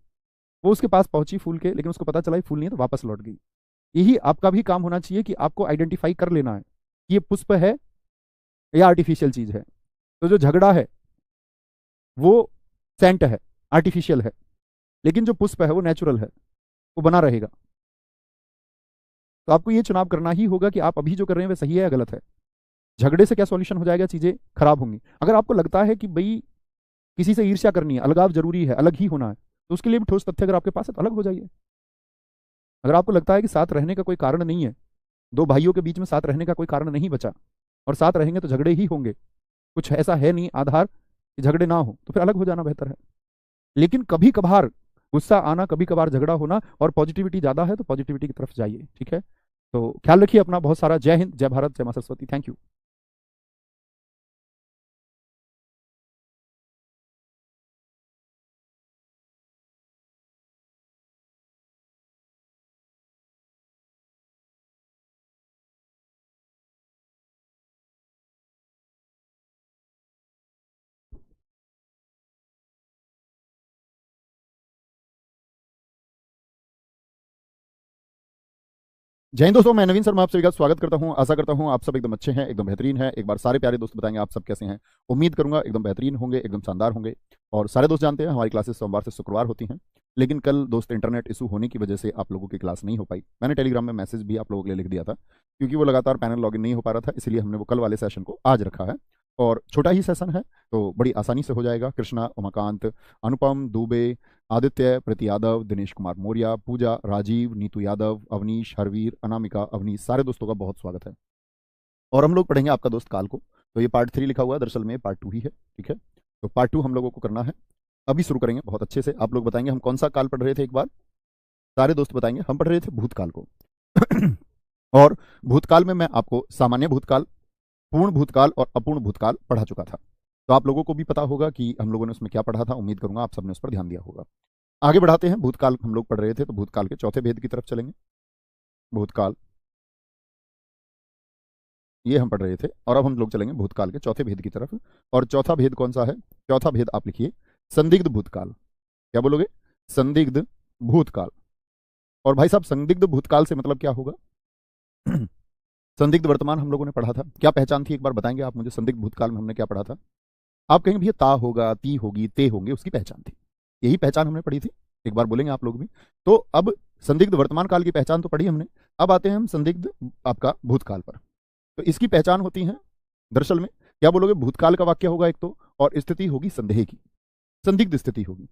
Speaker 1: वो उसके पास पहुंची फूल के, लेकिन उसको पता चला ये फूल नहीं है, तो वापस लौट गई। यही आपका भी काम होना चाहिए कि आपको आइडेंटिफाई कर लेना है कि ये पुष्प है या आर्टिफिशियल चीज है। तो जो झगड़ा है वो सेंट है, आर्टिफिशियल है, लेकिन जो पुष्प है वो नेचुरल है, वो बना रहेगा। तो आपको ये चुनाव करना ही होगा कि आप अभी जो कर रहे हैं वह सही है या गलत है। झगड़े से क्या सॉल्यूशन हो जाएगा, चीजें खराब होंगी। अगर आपको लगता है कि भाई किसी से ईर्ष्या करनी है, अलगाव जरूरी है, अलग ही होना है, तो उसके लिए भी ठोस तथ्य अगर आपके पास है तो अलग हो जाइए। अगर आपको लगता है कि साथ रहने का कोई कारण नहीं है, दो भाइयों के बीच में साथ रहने का कोई कारण नहीं बचा, और साथ रहेंगे तो झगड़े ही होंगे, कुछ ऐसा है नहीं आधार कि झगड़े ना हो, तो फिर अलग हो जाना बेहतर है। लेकिन कभी कभार गुस्सा आना, कभी कभार झगड़ा होना, और पॉजिटिविटी ज्यादा है तो पॉजिटिविटी की तरफ जाइए। ठीक है, तो ख्याल रखिए अपना बहुत सारा। जय हिंद, जय भारत, जय मां सरस्वती। Thank you. जय हिंद दोस्तों, मैं नवीन शर्मा आप सभी का स्वागत करता हूं। आशा करता हूं आप सब एकदम अच्छे हैं, एकदम बेहतरीन हैं। एक बार सारे प्यारे दोस्त बताएंगे आप सब कैसे हैं। उम्मीद करूंगा एकदम बेहतरीन होंगे, एकदम शानदार होंगे। और सारे दोस्त जानते हैं हमारी क्लासेस सोमवार से शुक्रवार होती हैं, लेकिन कल दोस्त इंटरनेट इशू होने की वजह से आप लोगों की क्लास नहीं हो पाई। मैंने टेलीग्राम में मैसेज भी आप लोगों के लिए लिख दिया था, क्योंकि वो लगातार पैनल लॉगिन नहीं हो पा रहा था, इसलिए हमने वो कल वाले सेशन को आज रखा है। और छोटा ही सेशन है तो बड़ी आसानी से हो जाएगा। कृष्णा, उमाकांत, अनुपम दुबे, आदित्य, प्रति यादव, दिनेश कुमार मौर्य, पूजा, राजीव, नीतू यादव, अवनीश, हरवीर, अनामिका, अवनीश, सारे दोस्तों का बहुत स्वागत है। और हम लोग पढ़ेंगे आपका दोस्त काल को। तो ये पार्ट 3 लिखा हुआ है, दरअसल में पार्ट 2 ही है। ठीक है, तो पार्ट 2 हम लोगों को करना है। अभी शुरू करेंगे बहुत अच्छे से। आप लोग बताएंगे हम कौन सा काल पढ़ रहे थे, एक बार सारे दोस्त बताएंगे। हम पढ़ रहे थे भूतकाल को। और भूतकाल में मैं आपको सामान्य भूतकाल, पूर्ण भूतकाल और अपूर्ण भूतकाल पढ़ा चुका था। तो आप लोगों को भी पता होगा कि हम लोगों ने उसमें क्या पढ़ा था। उम्मीद करूंगा आप सबने उस पर ध्यान दिया होगा। आगे बढ़ाते हैं। भूतकाल हम लोग पढ़ रहे थे, तो भूतकाल के चौथे भेद की तरफ चलेंगे। भूतकाल ये हम पढ़ रहे थे, और अब हम लोग चलेंगे भूतकाल के चौथे भेद की तरफ। और चौथा भेद कौन सा है? चौथा भेद आप लिखिए संदिग्ध भूतकाल। क्या बोलोगे? संदिग्ध भूतकाल। और भाई साहब, संदिग्ध भूतकाल से मतलब क्या होगा? संदिग्ध वर्तमान हम लोगों ने पढ़ा था, क्या पहचान थी एक बार बताएंगे आप मुझे? संदिग्ध भूतकाल में हमने क्या पढ़ा था? आप कहेंगे भैया ता होगा, ती होगी, ते होंगे, उसकी पहचान थी। यही पहचान हमने पढ़ी थी। एक बार बोलेंगे आप लोग भी। तो अब संदिग्ध वर्तमान काल की पहचान तो पढ़ी हमने, अब आते हैं हम संदिग्ध आपका भूतकाल पर। तो इसकी पहचान होती है दरअसल में, क्या बोलोगे, भूतकाल का वाक्य होगा एक तो, और स्थिति होगी संदेह की, संदिग्ध स्थिति होगी।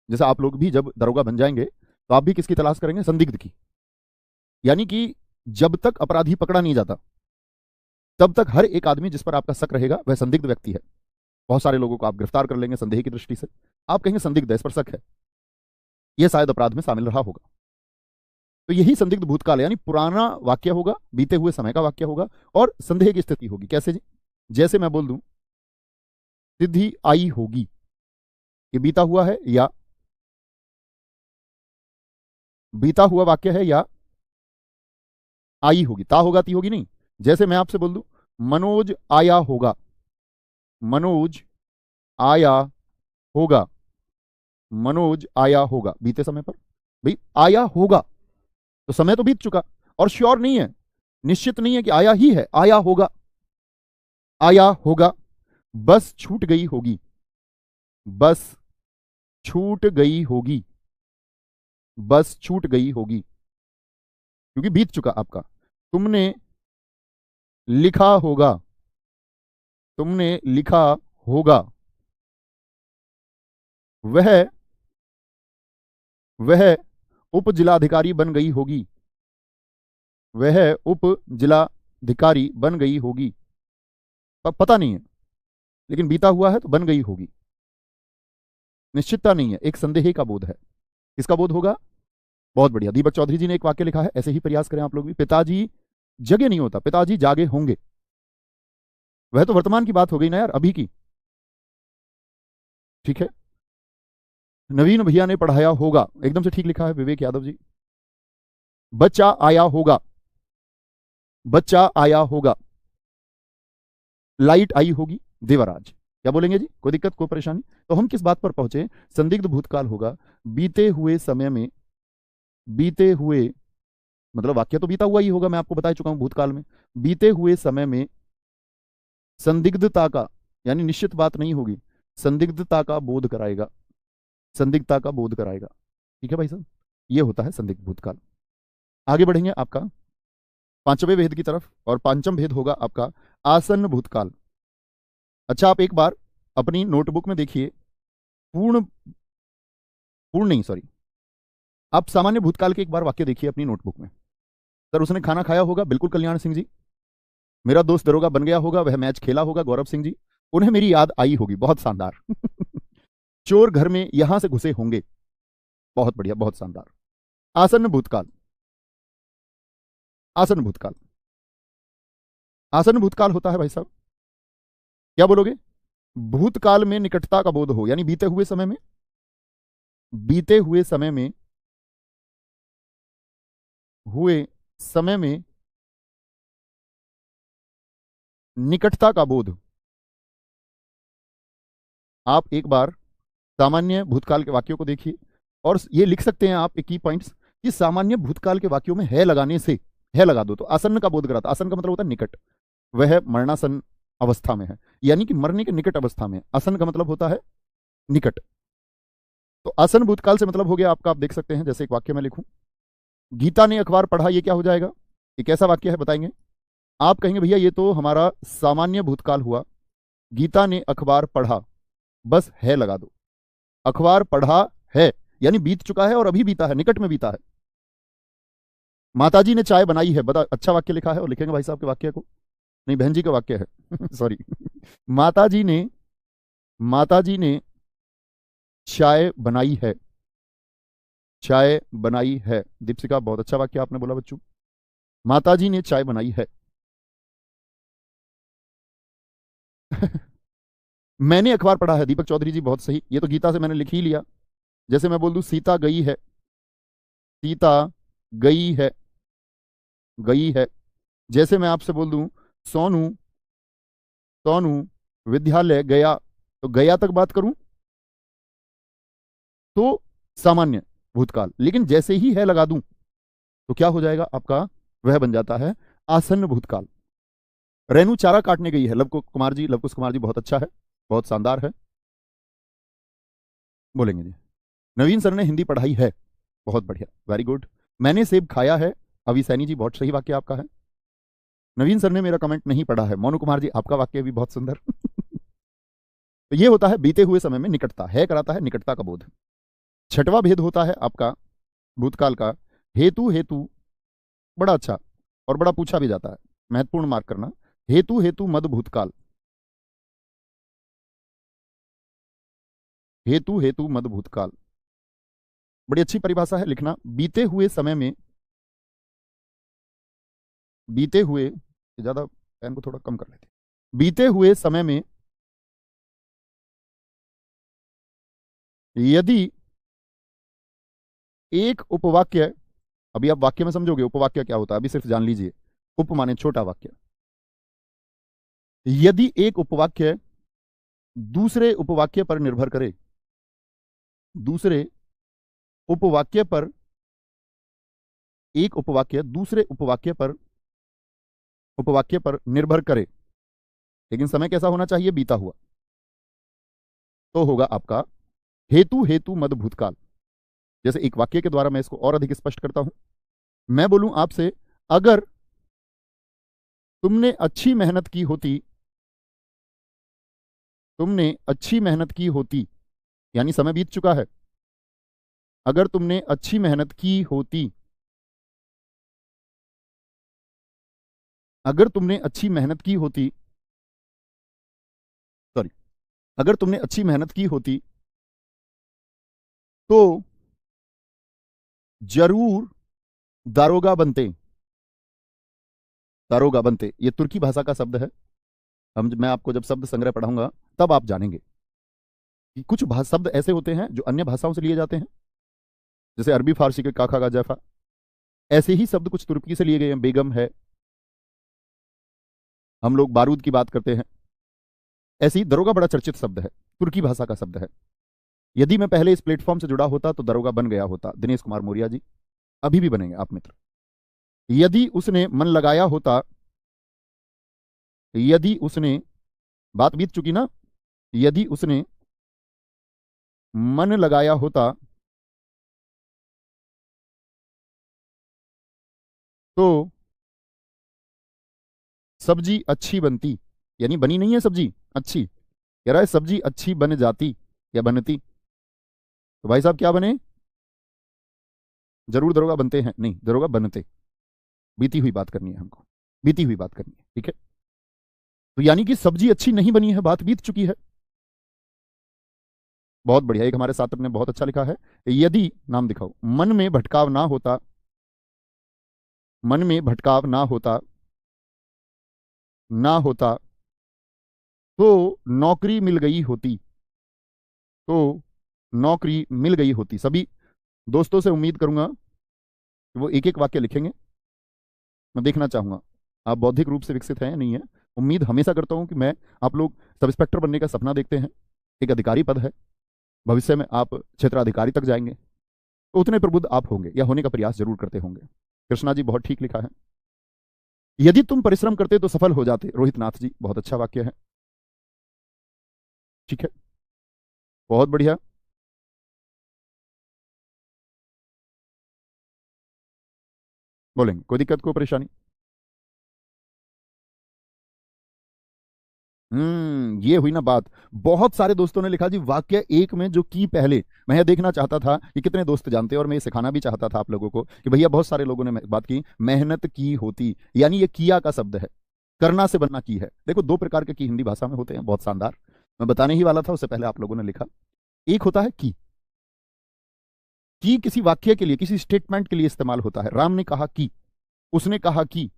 Speaker 1: जैसे आप लोग भी जब दरोगा बन जाएंगे तो आप भी किसकी तलाश करेंगे, संदिग्ध की। यानी कि जब तक अपराधी पकड़ा नहीं जाता तब तक हर एक आदमी जिस पर आपका शक रहेगा वह संदिग्ध व्यक्ति है। बहुत सारे लोगों को आप गिरफ्तार कर लेंगे संदेह की दृष्टि से, आप कहेंगे संदिग्ध है, इस पर शक है, यह शायद अपराध में शामिल रहा होगा। तो यही संदिग्ध भूतकाल है, यानी पुराना वाक्य होगा, बीते हुए समय का वाक्य होगा और संदेह की स्थिति होगी। कैसे जी? जैसे मैं बोल दूं सिद्धि आई होगी, ये बीता हुआ है या बीता हुआ वाक्य है या आई होगी, ता होगा ती होगी नहीं। जैसे मैं आपसे बोल दूं मनोज आया होगा, मनोज आया होगा, मनोज आया होगा, बीते समय पर भाई आया होगा, तो समय तो बीत चुका और श्योर नहीं है, निश्चित नहीं है कि आया ही है, आया होगा, आया होगा। बस छूट गई होगी, बस छूट गई होगी, बस छूट गई होगी, क्योंकि बीत चुका आपका। तुमने लिखा होगा, तुमने लिखा होगा, वह वह उप जिलाधिकारी बन गई होगी, वह उप जिलाधिकारी बन गई होगी। पता नहीं है लेकिन बीता हुआ है तो बन गई होगी, निश्चितता नहीं है, एक संदेह का बोध है। किसका बोध होगा? बहुत बढ़िया, दीपक चौधरी जी ने एक वाक्य लिखा है, ऐसे ही प्रयास करें आप लोग भी। पिताजी जगे नहीं होता, पिताजी जागे होंगे। वह तो वर्तमान की बात हो गई ना यार, अभी की, ठीक है। नवीन भैया ने पढ़ाया होगा, एकदम से ठीक लिखा है विवेक यादव जी। बच्चा आया होगा, बच्चा आया होगा। लाइट आई होगी, देवराज। क्या बोलेंगे जी, कोई दिक्कत कोई परेशानी? तो हम किस बात पर पहुंचे, संदिग्ध भूतकाल होगा, बीते हुए समय में, बीते हुए मतलब वाक्य तो बीता हुआ ही होगा, मैं आपको बता चुका हूं भूतकाल में, बीते हुए समय में संदिग्धता का, यानी निश्चित बात नहीं होगी, संदिग्धता का बोध कराएगा, संदिग्धता का बोध कराएगा। ठीक है भाई साहब, ये होता है संदिग्ध भूतकाल। आगे बढ़ेंगे आपका पांचवें भेद की तरफ, और पांचम भेद होगा आपका आसन्न भूतकाल। अच्छा, आप एक बार अपनी नोटबुक में देखिए, पूर्ण पूर्ण नहीं सॉरी, आप सामान्य भूतकाल के एक बार वाक्य देखिए अपनी नोटबुक में। सर उसने खाना खाया होगा, बिल्कुल कल्याण सिंह जी। मेरा दोस्त दरोगा बन गया होगा, वह मैच खेला होगा, गौरव सिंह जी। उन्हें मेरी याद आई होगी, बहुत शानदार। चोर घर में यहां से घुसे होंगे, बहुत बढ़िया, बहुत शानदार। आसन्न भूतकाल, आसन्न भूतकाल, आसन्न भूतकाल होता है भाई साहब, क्या बोलोगे, भूतकाल में निकटता का बोध हो, यानी बीते हुए समय में, बीते हुए समय में, हुए समय में निकटता का बोध। आप एक बार सामान्य भूतकाल के वाक्यों को देखिए और ये लिख सकते हैं आप एक की पॉइंट्स कि सामान्य भूतकाल के वाक्यों में है लगाने से, है लगा दो तो आसन्न का बोध कराता। आसन्न का मतलब होता है निकट, वह मरणासन अवस्था में है, यानी कि मरने के निकट अवस्था में। आसन्न का मतलब होता है निकट। तो आसन्न भूतकाल से मतलब हो गया आपका, आप देख सकते हैं, जैसे एक वाक्य में लिखूं, गीता ने अखबार पढ़ा, ये क्या हो जाएगा, ये कैसा वाक्य है बताएंगे? आप कहेंगे भैया ये तो हमारा सामान्य भूतकाल हुआ, गीता ने अखबार पढ़ा, बस है लगा दो। अखबार पढ़ा है यानी बीत चुका है और अभी बीता है, निकट में बीता है। माताजी ने चाय बनाई है, बता, अच्छा वाक्य लिखा है, और लिखेंगे भाई साहब के वाक्य को, नहीं बहन जी का वाक्य है सॉरी। माताजी ने, माताजी ने चाय बनाई है, चाय बनाई है। दीपशिका बहुत अच्छा वाक्य आपने बोला बच्चों, माताजी ने चाय बनाई है। मैंने अखबार पढ़ा है, दीपक चौधरी जी बहुत सही, ये तो गीता से मैंने लिख ही लिया। जैसे मैं बोल दूं सीता गई है, सीता गई है, गई है। जैसे मैं आपसे बोल दूं सोनू, सोनू विद्यालय गया, तो गया तक बात करूं तो सामान्य भूतकाल, लेकिन जैसे ही है लगा दूं तो क्या हो जाएगा आपका, वह बन जाता है आसन्न भूतकाल। रेनू चारा काटने गई है, लव कुमार जी, लवकुश कुमार जी बहुत अच्छा है, बहुत शानदार है, बोलेंगे जी। नवीन सर ने हिंदी पढ़ाई है, बहुत बढ़िया, वेरी गुड। मैंने सेब खाया है, अभी सैनी जी, बहुत सही वाक्य आपका है। नवीन सर ने मेरा कमेंट नहीं पढ़ा है, मोनू कुमार जी आपका वाक्य भी बहुत सुंदर। तो ये होता है बीते हुए समय में निकटता है, कराता है निकटता का बोध। छठवां भेद होता है आपका भूतकाल का, हेतु हेतु, बड़ा अच्छा और बड़ा पूछा भी जाता है, महत्वपूर्ण मार्क करना। हेतु हेतु मद भूतकाल, हेतु हेतु मद भूतकाल, बड़ी अच्छी परिभाषा है, लिखना। बीते हुए समय में, बीते हुए, ज्यादा पेन को थोड़ा कम कर लेते, बीते हुए समय में यदि एक उपवाक्य, अभी आप वाक्य में समझोगे उपवाक्य क्या होता है, अभी सिर्फ जान लीजिए। उप माने छोटा वाक्य, यदि एक उपवाक्य दूसरे उपवाक्य पर निर्भर करे, दूसरे उपवाक्य पर, एक उपवाक्य दूसरे उपवाक्य पर निर्भर करे, लेकिन समय कैसा होना चाहिए, बीता हुआ, तो होगा आपका हेतु हेतु मद भूतकाल। जैसे एक वाक्य के द्वारा मैं इसको और अधिक स्पष्ट करता हूं। मैं बोलूं आपसे, अगर तुमने अच्छी मेहनत की होती, तुमने अच्छी मेहनत की होती, यानी समय बीत चुका है, अगर तुमने अच्छी मेहनत की होती, अगर तुमने अच्छी मेहनत की होती, सॉरी, अगर तुमने अच्छी मेहनत की होती तो जरूर दारोगा बनते, दारोगा बनते, ये तुर्की भाषा का शब्द है। मैं आपको जब शब्द संग्रह पढ़ाऊंगा तब आप जानेंगे कि कुछ शब्द ऐसे होते हैं जो अन्य भाषाओं से लिए जाते हैं, जैसे अरबी फारसी के काखा का जैफा, ऐसे ही शब्द कुछ तुर्की से लिए गए हैं, बेगम है, हम लोग बारूद की बात करते हैं। ऐसे ही दरोगा बड़ा चर्चित शब्द है, तुर्की भाषा का शब्द है। यदि मैं पहले इस प्लेटफॉर्म से जुड़ा होता तो दरोगा बन गया होता, दिनेश कुमार मौर्य जी, अभी भी बनेंगे आप मित्र। यदि उसने मन लगाया होता, यदि उसने, बात बीत चुकी ना, यदि उसने मन लगाया होता तो सब्जी अच्छी बनती, यानी बनी नहीं है सब्जी अच्छी, कह रहा है सब्जी अच्छी बन जाती या बनती। तो भाई साहब क्या बने, जरूर दरोगा बनते हैं, नहीं दरोगा बनते, बीती हुई बात करनी है हमको, बीती हुई बात करनी है, ठीक है। तो यानी कि सब्जी अच्छी नहीं बनी है, बात बीत चुकी है। बहुत बढ़िया, एक हमारे छात्र ने बहुत अच्छा लिखा है, यदि, नाम दिखाओ, मन में भटकाव ना होता, मन में भटकाव ना होता, ना होता तो नौकरी मिल गई होती, तो नौकरी मिल गई होती। सभी दोस्तों से उम्मीद करूंगा कि वो एक एक वाक्य लिखेंगे, मैं देखना चाहूंगा आप बौद्धिक रूप से विकसित हैं या नहीं है। उम्मीद हमेशा करता हूं कि मैं, आप लोग सब इंस्पेक्टर बनने का सपना देखते हैं, एक अधिकारी पद है, भविष्य में आप क्षेत्राधिकारी तक जाएंगे, तो उतने प्रबुद्ध आप होंगे या होने का प्रयास जरूर करते होंगे। कृष्णा जी बहुत ठीक लिखा है, यदि तुम परिश्रम करते तो सफल हो जाते, रोहित नाथ जी बहुत अच्छा वाक्य है, ठीक है, बहुत बढ़िया। बोलेंगे, कोई दिक्कत कोई परेशानी। ये हुई ना बात। बहुत सारे दोस्तों ने लिखा जी वाक्य एक में जो की पहले, मैं यह देखना चाहता था कि कितने दोस्त जानते हैं, और मैं ये सिखाना भी चाहता था आप लोगों को कि भैया बहुत सारे लोगों ने बात की, मेहनत की होती, यानी ये किया का शब्द है, करना से बनना की है। देखो दो प्रकार के की हिंदी भाषा में होते हैं, बहुत शानदार, मैं बताने ही वाला था, उससे पहले आप लोगों ने लिखा। एक होता है की किसी वाक्य के लिए, किसी स्टेटमेंट के लिए इस्तेमाल होता है। राम ने कहा कि, उसने कहा कि,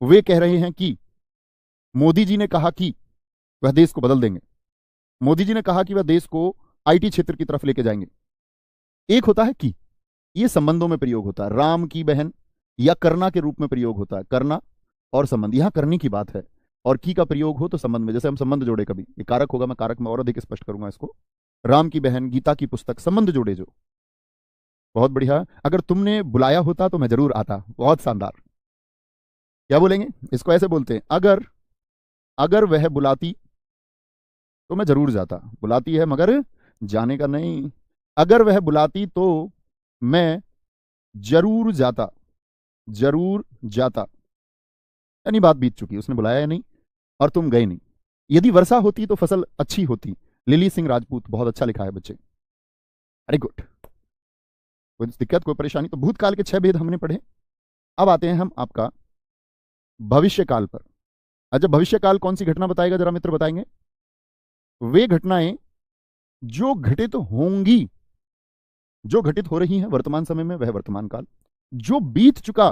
Speaker 1: वे कह रहे हैं कि, मोदी जी ने कहा कि वह देश को बदल देंगे, मोदी जी ने कहा कि वह देश को आईटी क्षेत्र की तरफ लेके जाएंगे। एक होता है कि, ये संबंधों में प्रयोग होता है, राम की बहन, या करना के रूप में प्रयोग होता है, करना और संबंध, यहां करने की बात है, और की का प्रयोग हो तो संबंध में, जैसे हम संबंध जोड़े कभी, ये कारक होगा, मैं कारक में और अधिक स्पष्ट करूंगा इसको। राम की बहन, गीता की पुस्तक, संबंध जोड़े जो, बहुत बढ़िया। अगर तुमने बुलाया होता तो मैं जरूर आता, बहुत शानदार। क्या बोलेंगे, इसको ऐसे बोलते हैं, अगर, अगर वह बुलाती तो मैं जरूर जाता, बुलाती है मगर जाने का नहीं। अगर वह बुलाती तो मैं जरूर जाता, जरूर जाता, यानी बात बीत चुकी, उसने बुलाया या नहीं और तुम गए नहीं। यदि वर्षा होती तो फसल अच्छी होती। लिली सिंह राजपूत, बहुत अच्छा लिखा है बच्चे, वेरी गुड। कोई दिक्कत, कोई परेशानी? तो भूतकाल के 6 भेद हमने पढ़े। अब आते हैं हम आपका भविष्यकाल पर। अच्छा, भविष्यकाल कौन सी घटना बताएगा जरा मित्र, बताएंगे? वे घटनाएं जो घटित होंगी, जो घटित हो रही हैं वर्तमान समय में, वह वर्तमान काल। जो बीत चुका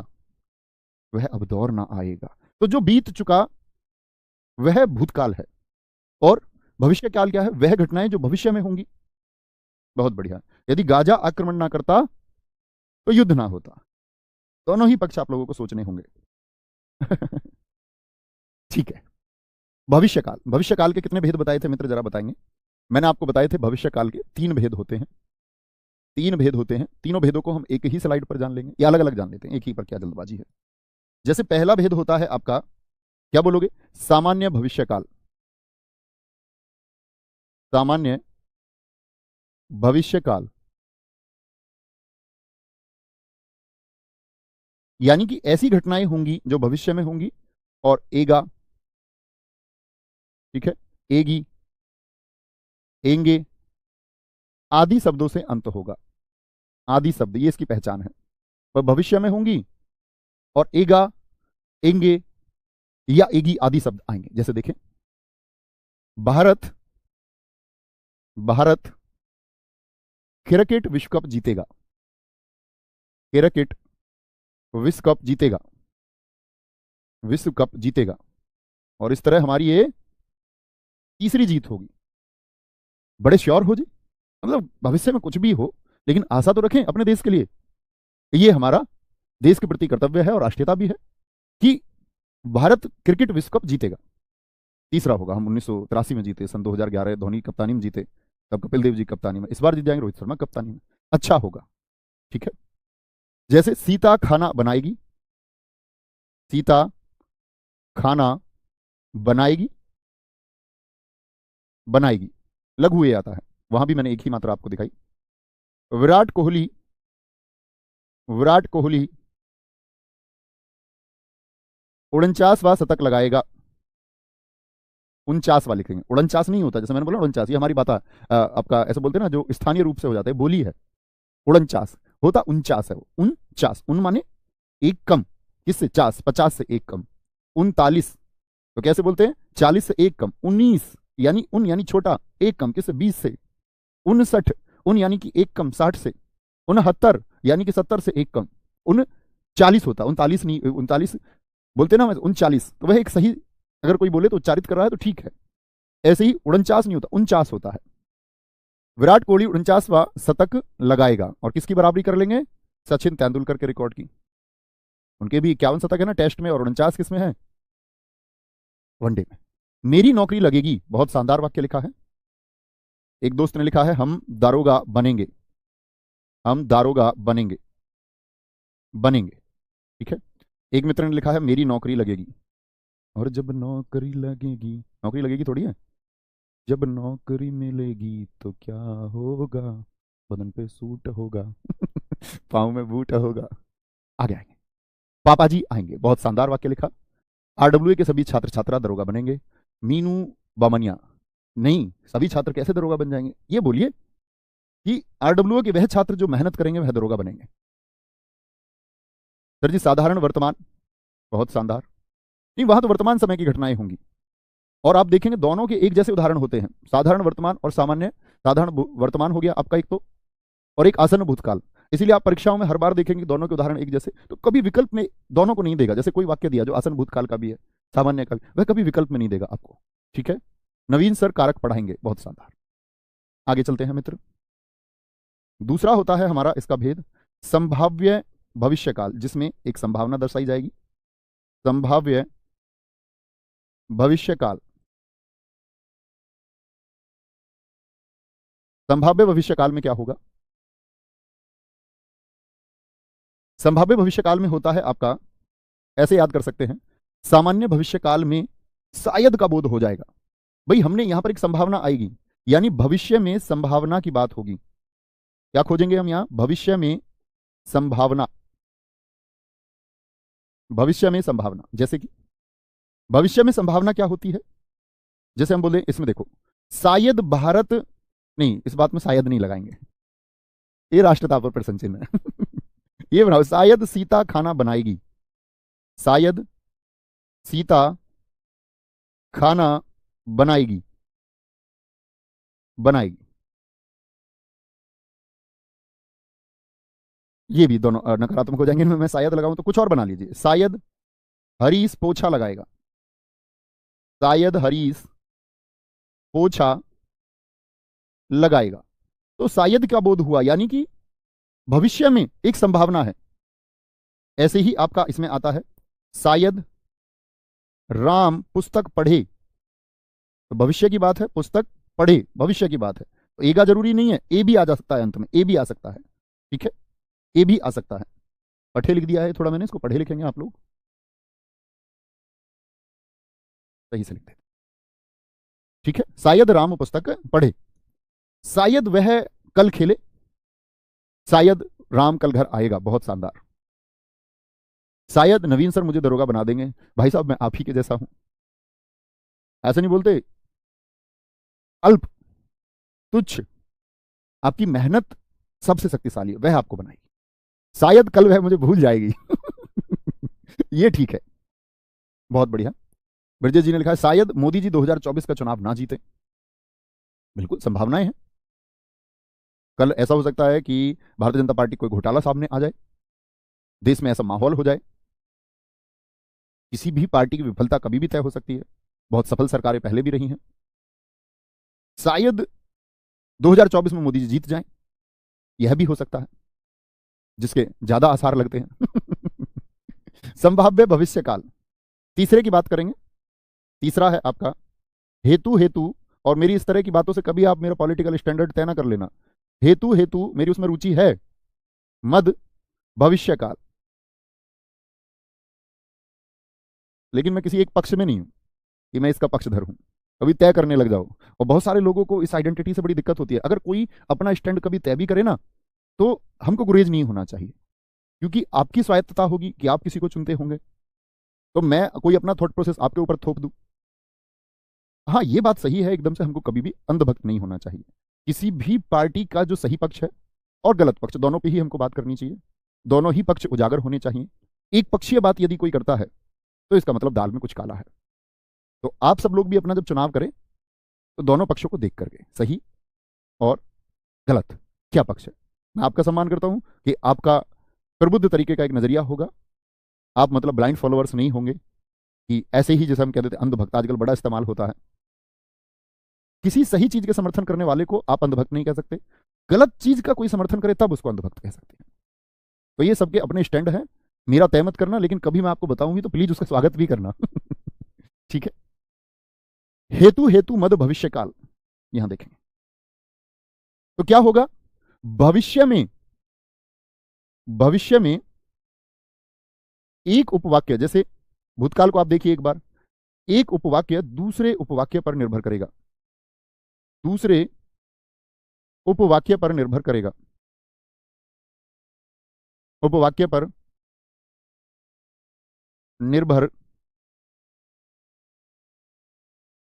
Speaker 1: वह अब दौर ना आएगा। तो जो बीत चुका वह भूतकाल है, और भविष्यकाल क्या है? वह घटनाएं जो भविष्य में होंगी। बहुत बढ़िया। यदि गाजा आक्रमण ना करता तो युद्ध ना होता। दोनों ही पक्ष आप लोगों को सोचने होंगे। ठीक है। भविष्यकाल, भविष्यकाल के कितने भेद बताए थे मित्र, जरा बताएंगे? मैंने आपको बताए थे भविष्यकाल के 3 भेद होते हैं। 3 भेद होते हैं, तीनों भेदों को हम एक ही स्लाइड पर जान लेंगे या अलग अलग जान लेते हैं? एक ही पर क्या जल्दबाजी है। जैसे पहला भेद होता है आपका, क्या बोलोगे? सामान्य भविष्यकाल। सामान्य भविष्यकाल यानी कि ऐसी घटनाएं होंगी जो भविष्य में होंगी, और एगा, ठीक है, एगी, एंगे आदि शब्दों से अंत होगा। आदि शब्द ये इसकी पहचान है। वह भविष्य में होंगी और एगा, एंगे या एगी आदि शब्द आएंगे। जैसे देखें, भारत, भारत क्रिकेट विश्व कप जीतेगा। क्रिकेट विश्व कप जीतेगा, विश्व कप जीतेगा। और इस तरह हमारी ये तीसरी जीत होगी। बड़े श्योर हो जी, मतलब भविष्य में कुछ भी हो लेकिन आशा तो रखें अपने देश के लिए। ये हमारा देश के प्रति कर्तव्य है और राष्ट्रीयता भी है कि भारत क्रिकेट विश्व कप जीतेगा। तीसरा होगा, हम 1983 में जीते, सन 2011 धोनी कप्तानी में जीते, तब कपिल देव जी कप्तानी में। इस बार जीत जाएंगे रोहित शर्मा कप्तानी में, अच्छा होगा। ठीक है। जैसे सीता खाना बनाएगी, सीता खाना बनाएगी, बनाएगी लघु ए आता है, वहां भी मैंने एक ही मात्रा आपको दिखाई। विराट कोहली, विराट कोहली 49वां शतक लगाएगा। 49वां लिखेंगे, 49 नहीं होता, जैसे मैंने बोला 49, ये हमारी बात आपका ऐसे बोलते हैं ना, जो स्थानीय रूप से हो जाता है, बोली है। 49 होता 49 है वो, 49, उन माने एक कम, किससे? 50 से एक कम। 39 तो कैसे बोलते हैं? 40 से एक कम। 19 यानी उन यानी छोटा, एक कम किससे? 20 से। 59 उन यानी कि एक कम 60 से। 69 यानी कि 70 से एक कम। 39 होता, 39 नहीं, 39 बोलते ना, 39, तो वह एक सही, अगर कोई बोले तो उच्चारित कर रहा है तो ठीक है। ऐसे ही 49 नहीं होता, 49 होता है। विराट कोहली 49वां शतक लगाएगा, और किसकी बराबरी कर लेंगे? सचिन तेंदुलकर के रिकॉर्ड की। उनके भी 51 शतक है ना टेस्ट में, और 49 किस में है? वनडे में। मेरी नौकरी लगेगी, बहुत शानदार वाक्य लिखा है। एक दोस्त ने लिखा है, हम दारोगा बनेंगे, हम दारोगा बनेंगे, बनेंगे। ठीक है। एक मित्र ने लिखा है, मेरी नौकरी लगेगी, और जब नौकरी लगेगी, नौकरी लगेगी थोड़ी है, जब नौकरी मिलेगी तो क्या होगा, बदन पे सूट होगा, पाँव में बूट होगा। आगे आएंगे, पापा जी आएंगे, बहुत शानदार वाक्य लिखा। आरडब्ल्यूए के सभी छात्र छात्रा दरोगा बनेंगे। मीनू बामनिया, नहीं, सभी छात्र कैसे दरोगा बन जाएंगे? ये बोलिए कि आरडब्ल्यूए के वह छात्र जो मेहनत करेंगे वह दरोगा बनेंगे। सर जी साधारण वर्तमान, बहुत शानदार। नहीं, वहां तो वर्तमान समय की घटनाएं होंगी, और आप देखेंगे दोनों के एक जैसे उदाहरण होते हैं, साधारण वर्तमान और सामान्य। साधारण वर्तमान हो गया आपका एक तो, और एक आसन्न भूतकाल। इसीलिए आप परीक्षाओं में हर बार देखेंगे दोनों के उदाहरण एक जैसे, तो कभी विकल्प में दोनों को नहीं देगा। जैसे कोई वाक्य दिया जो आसन्न भूतकाल का भी है, सामान्य का भी, वह कभी विकल्प में नहीं देगा आपको। ठीक है। नवीन सर कारक पढ़ाएंगे, बहुत शानदार। आगे चलते हैं मित्र। दूसरा होता है हमारा इसका भेद, संभाव्य भविष्यकाल, जिसमें एक संभावना दर्शाई जाएगी। संभाव्य भविष्यकाल, संभाव्य भविष्यकाल में क्या होगा? संभाव्य भविष्यकाल में होता है आपका, ऐसे याद कर सकते हैं, सामान्य भविष्यकाल में शायद का बोध हो जाएगा। भाई हमने यहां पर एक संभावना आएगी, यानी भविष्य में संभावना की बात होगी। क्या खोजेंगे हम यहां? भविष्य में संभावना। भविष्य में संभावना, जैसे कि भविष्य में संभावना क्या होती है? जैसे हम बोले इसमें देखो, शायद भारत, नहीं इस बात में शायद नहीं लगाएंगे, ये राष्ट्रता पर प्रश्न चिन्ह है। ये बनाओ, शायद सीता खाना बनाएगी। शायद सीता खाना बनाएगी, बनाएगी। ये भी दोनों नकारात्मक हो जाएंगे। मैं शायद लगाऊं तो कुछ और बना लीजिए। शायद हरीश पोछा लगाएगा। शायद हरीश पोछा लगाएगा। तो शायद क्या बोध हुआ? यानी कि भविष्य में एक संभावना है। ऐसे ही आपका इसमें आता है, शायद राम पुस्तक पढ़े। तो भविष्य की बात है, पुस्तक पढ़े भविष्य की बात है, तो एगा जरूरी नहीं है, ए भी आ जा सकता है, अंत में ए भी आ सकता है। ठीक है, ए भी आ सकता है। पढ़े लिख दिया है थोड़ा मैंने, इसको पढ़े लिखेंगे आप लोग, सही से लिखते हैं। ठीक है, शायद राम पुस्तक पढ़े, शायद वह कल खेले, शायद राम कल घर आएगा। बहुत शानदार। शायद नवीन सर मुझे दरोगा बना देंगे। भाई साहब मैं आप ही के जैसा हूं, ऐसे नहीं बोलते। अल्प, तुच्छ, आपकी मेहनत सबसे शक्तिशाली है, वह आपको बनाएगी। शायद कल वह मुझे भूल जाएगी। ये ठीक है, बहुत बढ़िया। ब्रजेश जी ने लिखा है, शायद मोदी जी 2024 का चुनाव ना जीते। बिल्कुल संभावनाएं हैं। कल ऐसा हो सकता है कि भारतीय जनता पार्टी कोई घोटाला सामने आ जाए, देश में ऐसा माहौल हो जाए। किसी भी पार्टी की विफलता कभी भी तय हो सकती है, बहुत सफल सरकारें पहले भी रही हैं। शायद 2024 में मोदी जी जीत जाएं, यह भी हो सकता है, जिसके ज्यादा आसार लगते हैं। संभाव्य भविष्य काल। तीसरे की बात करेंगे। तीसरा है आपका हेतु। हेतु, और मेरी इस तरह की बातों से कभी आप मेरा पॉलिटिकल स्टैंडर्ड तय ना कर लेना। हेतु, हेतु मेरी उसमें रुचि है। मद, भविष्य काल। लेकिन मैं किसी एक पक्ष में नहीं हूं कि मैं इसका पक्षधर हूं, कभी तय करने लग जाओ। और बहुत सारे लोगों को इस आइडेंटिटी से बड़ी दिक्कत होती है। अगर कोई अपना स्टैंड कभी तय भी करे ना, तो हमको गुरेज नहीं होना चाहिए, क्योंकि आपकी स्वायत्तता होगी कि आप किसी को चुनते होंगे। तो मैं कोई अपना थॉट प्रोसेस आपके ऊपर थोप दूं? हाँ, ये बात सही है, एकदम से हमको कभी भी अंधभक्त नहीं होना चाहिए। किसी भी पार्टी का जो सही पक्ष है और गलत पक्ष, दोनों पे ही हमको बात करनी चाहिए। दोनों ही पक्ष उजागर होने चाहिए। एक पक्षीय बात यदि कोई करता है तो इसका मतलब दाल में कुछ काला है। तो आप सब लोग भी अपना जब चुनाव करें तो दोनों पक्षों को देख करके, सही और गलत क्या पक्ष है। मैं आपका सम्मान करता हूं कि आपका प्रबुद्ध तरीके का एक नजरिया होगा। आप मतलब ब्लाइंड फॉलोअर्स नहीं होंगे कि ऐसे ही, जैसे हम कहते थे अंधभक्त आजकल बड़ा इस्तेमाल होता है। किसी सही चीज के समर्थन करने वाले को आप अंधभक्त नहीं कह सकते, गलत चीज का कोई समर्थन करे तब उसको अंधभक्त कह सकते हैं। तो ये सबके अपने स्टैंड है, मेरा तय मत करना, लेकिन कभी मैं आपको बताऊंगी तो प्लीज उसका स्वागत भी करना। ठीक है। हेतु, हेतु मद भविष्य काल, यहां देखें तो क्या होगा। भविष्य में, भविष्य में एक उपवाक्य, जैसे भूतकाल को आप देखिए एक बार, एक उपवाक्य दूसरे उपवाक्य पर निर्भर करेगा, दूसरे उपवाक्य पर निर्भर करेगा, उपवाक्य पर निर्भर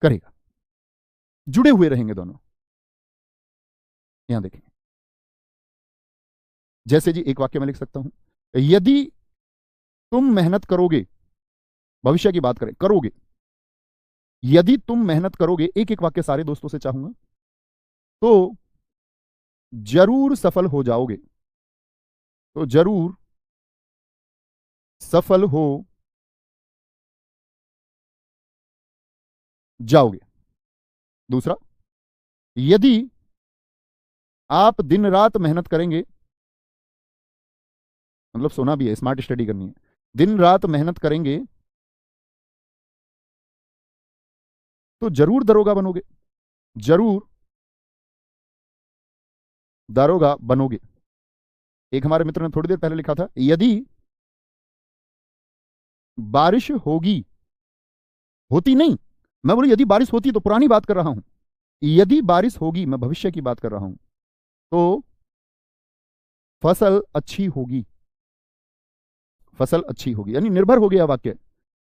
Speaker 1: करेगा, जुड़े हुए रहेंगे दोनों। यहां देखें, जैसे जी एक वाक्य में लिख सकता हूं, यदि तुम मेहनत करोगे, भविष्य की बात करें, करोगे, यदि तुम मेहनत करोगे, एक एक वाक्य सारे दोस्तों से चाहूंगा, तो जरूर सफल हो जाओगे, तो जरूर सफल हो जाओगे। दूसरा, यदि आप दिन रात मेहनत करेंगे, मतलब सोना भी है, स्मार्ट स्टडी करनी है, दिन रात मेहनत करेंगे तो जरूर दरोगा बनोगे, जरूर दरोगा बनोगे। एक हमारे मित्र ने थोड़ी देर पहले लिखा था, यदि बारिश होगी, होती नहीं, मैं बोलूं यदि बारिश होती तो पुरानी बात कर रहा हूं, यदि बारिश होगी, मैं भविष्य की बात कर रहा हूं, तो फसल अच्छी होगी। फसल अच्छी होगी यानी निर्भर हो गया वाक्य।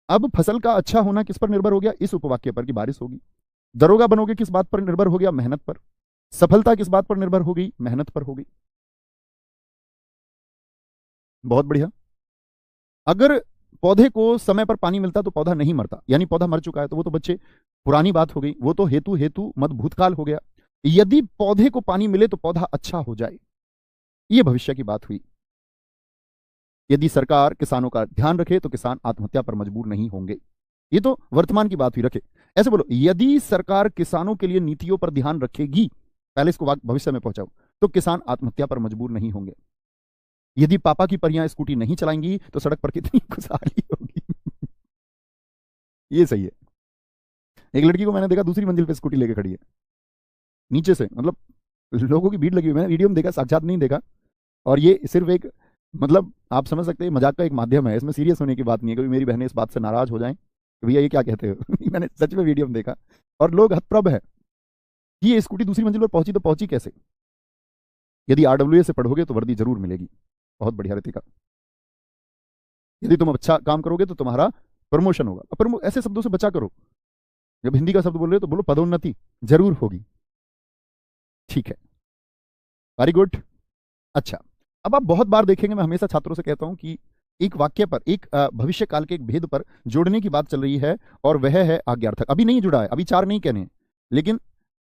Speaker 1: अब फसल का अच्छा होना किस पर निर्भर हो गया? इस उपवाक्य पर कि बारिश होगी। दरोगा बनोगे किस बात पर निर्भर हो गया? मेहनत पर। सफलता किस बात पर निर्भर हो गई? मेहनत पर हो गई। बहुत बढ़िया। अगर पौधे को समय पर पानी मिलता तो पौधा नहीं मरता, यानी पौधा मर चुका है तो वो तो बच्चे पुरानी बात हो गई, वो तो हेतु हेतु मत भूतकाल हो गया। यदि पौधे को पानी मिले तो पौधा अच्छा हो जाए, ये भविष्य की बात हुई। यदि सरकार किसानों का ध्यान रखे तो किसान आत्महत्या पर मजबूर नहीं होंगे, ये तो वर्तमान की बात हुई। रखे ऐसे बोलो, यदि सरकार किसानों के लिए नीतियों पर ध्यान रखेगी, पहले इसको भविष्य में पहुंचाओ, तो किसान आत्महत्या पर मजबूर नहीं होंगे। यदि पापा की परियां स्कूटी नहीं चलाएंगी तो सड़क पर कितनी खुशहाली होगी। ये सही है। एक लड़की को मैंने देखा दूसरी मंजिल पे स्कूटी लेके खड़ी है, नीचे से, मतलब लोगों की भीड़ लगी हुई, मैंने वीडियो में देखा, साक्षात नहीं देखा। और ये सिर्फ एक, मतलब आप समझ सकते हैं मजाक का एक माध्यम है, इसमें सीरियस होने की बात नहीं है। कभी मेरी बहनें इस बात से नाराज हो जाएं कि भैया ये क्या कहते हो। मैंने सच में वीडियो में देखा और लोग हतप्रभ है कि ये स्कूटी दूसरी मंजिल पर पहुंची तो पहुंची कैसे। यदि RWA से पढ़ोगे तो वर्दी जरूर मिलेगी। बहुत बढ़िया रितिका। यदि तुम अच्छा काम करोगे तो तुम्हारा प्रमोशन होगा। ऐसे शब्दों से बचा करो, जब हिंदी का शब्द बोल रहे हो तो बोलो पदोन्नति जरूर होगी। ठीक है, वेरी गुड। अच्छा, अब आप बहुत बार देखेंगे, मैं हमेशा छात्रों से कहता हूं कि एक वाक्य पर, एक भविष्य काल के एक भेद पर जोड़ने की बात चल रही है, और वह है आज्ञार्थक। अभी नहीं जुड़ा है, अभी 4 नहीं कहने, लेकिन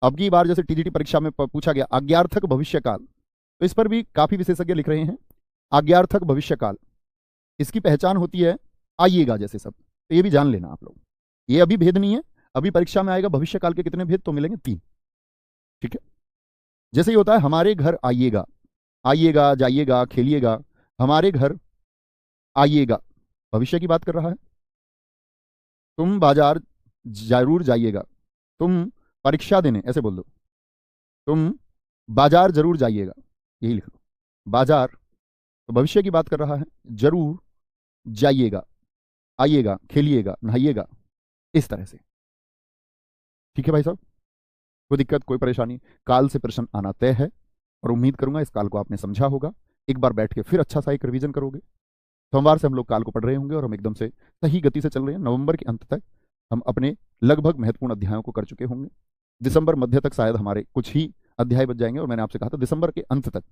Speaker 1: अब की बार जैसे TGT परीक्षा में पूछा गया आज्ञार्थक भविष्य काल, तो इस पर भी काफी विशेषज्ञ लिख रहे हैं। आज्ञार्थक भविष्य काल, इसकी पहचान होती है आइएगा जैसे शब्द, तो ये भी जान लेना आप लोग। ये अभी भेद नहीं है, अभी परीक्षा में आएगा भविष्य काल के कितने भेद, तो मिलेंगे 3। ठीक है, जैसे ही होता है हमारे घर आइएगा, आइएगा, जाइएगा, खेलिएगा, हमारे घर आइएगा, भविष्य की बात कर रहा है। तुम बाजार जरूर जाइएगा, तुम परीक्षा देने, ऐसे बोल दो, तुम बाजार जरूर जाइएगा, यही लिख लो। बाजार तो भविष्य की बात कर रहा है, जरूर जाइएगा, आइएगा, खेलिएगा, नहाइएगा, इस तरह से। ठीक है भाई साहब, कोई दिक्कत, कोई परेशानी? काल से प्रश्न आना तय है, और उम्मीद करूंगा इस काल को आपने समझा होगा। एक बार बैठ के फिर अच्छा सा एक रिवीजन करोगे। सोमवार से हम लोग काल को पढ़ रहे होंगे और हम एकदम से सही गति से चल रहे हैं। नवंबर के अंत तक हम अपने लगभग महत्वपूर्ण अध्यायों को कर चुके होंगे। दिसंबर मध्य तक शायद हमारे कुछ ही अध्याय बच जाएंगे, और मैंने आपसे कहा था दिसंबर के अंत तक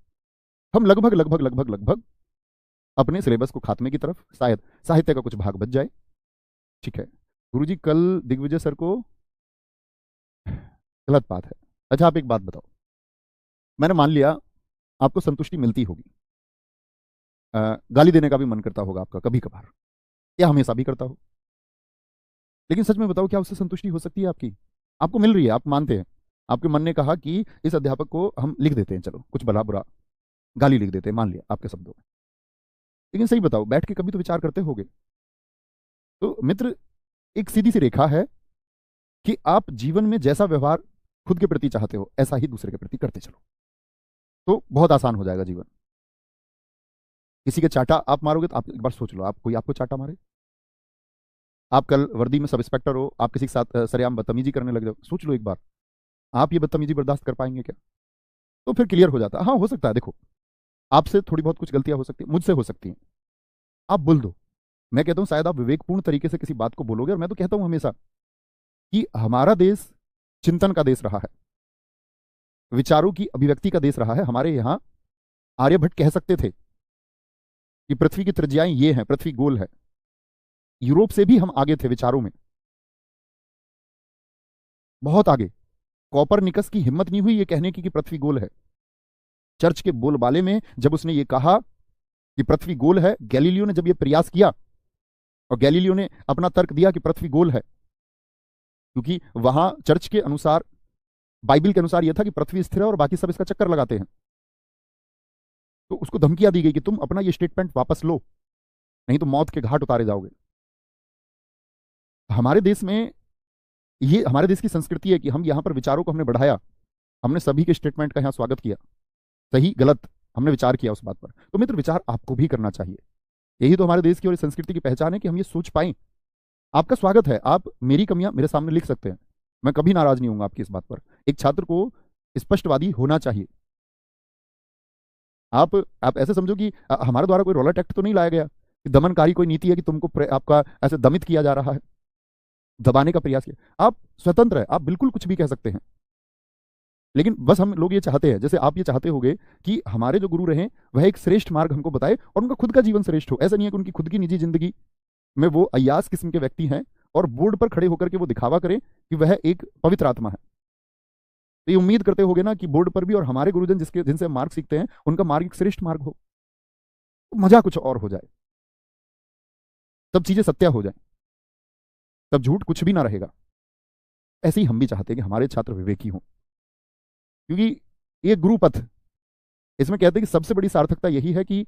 Speaker 1: हम लगभग लगभग लगभग लगभग अपने सिलेबस को खात्मे की तरफ, शायद साहित्य का कुछ भाग बच जाए। ठीक है गुरुजी, कल दिग्विजय सर को, गलत बात है। अच्छा आप एक बात बताओ, मैंने मान लिया आपको संतुष्टि मिलती होगी, गाली देने का भी मन करता होगा आपका कभी कभार, या हमेशा भी करता हो, लेकिन सच में बताओ क्या उससे संतुष्टि हो सकती है आपकी? आपको मिल रही है, आप मानते हैं, आपके मन ने कहा कि इस अध्यापक को हम लिख देते हैं, चलो कुछ भला बुरा गाली लिख देते हैं, मान लिया आपके शब्दों में, लेकिन सही बताओ बैठ के कभी तो विचार करते होगे? तो मित्र, एक सीधी सी रेखा है कि आप जीवन में जैसा व्यवहार खुद के प्रति चाहते हो ऐसा ही दूसरे के प्रति करते चलो, तो बहुत आसान हो जाएगा जीवन। किसी के चाटा आप मारोगे तो आप एक बार सोच लो, आप कोई आपको चाटा मारे, आप कल वर्दी में सब इंस्पेक्टर हो, आप किसी के साथ सरेआम बदतमीजी करने लग जाओ, सोच लो एक बार, आप ये बदतमीजी बर्दाश्त कर पाएंगे क्या? तो फिर क्लियर हो जाता है। हाँ हो सकता है, देखो आपसे थोड़ी बहुत कुछ गलतियां हो सकती है, मुझसे हो सकती हैं, आप बोल दो। मैं कहता हूं शायद आप विवेकपूर्ण तरीके से किसी बात को बोलोगे, और मैं तो कहता हूं हमेशा कि हमारा देश चिंतन का देश रहा है, विचारों की अभिव्यक्ति का देश रहा है। हमारे यहां आर्यभट्ट कह सकते थे कि पृथ्वी की त्रिज्याएं ये हैं, पृथ्वी गोल है। यूरोप से भी हम आगे थे विचारों में, बहुत आगे। कॉपरनिकस की हिम्मत नहीं हुई ये कहने की कि पृथ्वी गोल है। चर्च के बोलबाले में जब उसने ये कहा कि पृथ्वी गोल है, गैलीलियो ने जब ये प्रयास किया, और गैलीलियो ने अपना तर्क दिया कि पृथ्वी गोल है, क्योंकि वहां चर्च के अनुसार, बाइबल के अनुसार यह था कि पृथ्वी स्थिर है और बाकी सब इसका चक्कर लगाते हैं, तो उसको धमकियां दी गई कि तुम अपना ये स्टेटमेंट वापस लो, नहीं तो मौत के घाट उतारे जाओगे। हमारे देश में ये, हमारे देश की संस्कृति है कि हम यहां पर विचारों को हमने बढ़ाया, हमने सभी के स्टेटमेंट का यहां स्वागत किया, सही गलत हमने विचार किया उस बात पर। तो मित्र, विचार आपको भी करना चाहिए, यही तो हमारे देश की और संस्कृति की पहचान है कि हम ये सोच पाए। आपका स्वागत है, आप मेरी कमियां मेरे सामने लिख सकते हैं, मैं कभी नाराज नहीं हूंगा आपकी इस बात पर। एक छात्र को स्पष्टवादी होना चाहिए। आप ऐसे समझो कि हमारे द्वारा कोई रॉलेट एक्ट तो नहीं लाया गया कि दमनकारी कोई नीति है कि तुमको आपका ऐसे दमित किया जा रहा है, दबाने का प्रयास किया। आप स्वतंत्र है, आप बिल्कुल कुछ भी कह सकते हैं। लेकिन बस हम लोग ये चाहते हैं, जैसे आप ये चाहते होगे कि हमारे जो गुरु रहे वह एक श्रेष्ठ मार्ग हमको बताए और उनका खुद का जीवन श्रेष्ठ हो। ऐसा नहीं है कि उनकी खुद की निजी जिंदगी में वो अय्यास किस्म के व्यक्ति हैं और बोर्ड पर खड़े होकर के वो दिखावा करें कि वह एक पवित्र आत्मा है। तो ये उम्मीद करते होगे ना कि बोर्ड पर भी और हमारे गुरुजन जिसके जिनसे मार्ग सीखते हैं उनका मार्ग एक श्रेष्ठ मार्ग हो, तो मजा कुछ और हो जाए, तब चीजें सत्य हो जाए, तब झूठ कुछ भी ना रहेगा। ऐसे ही हम भी चाहते हैं कि हमारे छात्र विवेकी हों, क्योंकि ये गुरु पथ, इसमें कहते हैं कि सबसे बड़ी सार्थकता यही है कि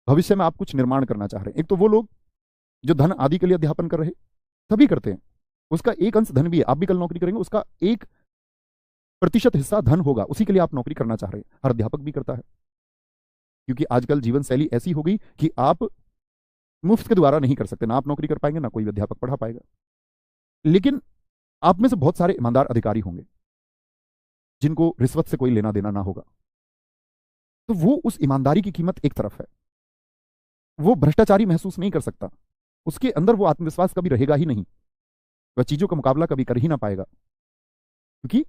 Speaker 1: भविष्य में आप कुछ निर्माण करना चाह रहे हैं। एक तो वो लोग जो धन आदि के लिए अध्यापन कर रहे, सभी करते हैं, उसका एक अंश धन भी है। आप भी कल नौकरी करेंगे, उसका 1% हिस्सा धन होगा, उसी के लिए आप नौकरी करना चाह रहे हैं। हर अध्यापक भी करता है, क्योंकि आजकल जीवन शैली ऐसी हो गई कि आप मुफ्त के द्वारा नहीं कर सकते, ना आप नौकरी कर पाएंगे ना कोई अध्यापक पढ़ा पाएगा। लेकिन आप में से बहुत सारे ईमानदार अधिकारी होंगे जिनको रिश्वत से कोई लेना देना ना होगा, तो वो उस ईमानदारी की कीमत एक तरफ है, वो भ्रष्टाचारी महसूस नहीं कर सकता, उसके अंदर वो आत्मविश्वास कभी रहेगा ही नहीं, वह चीजों का मुकाबला कभी कर ही ना पाएगा, क्योंकि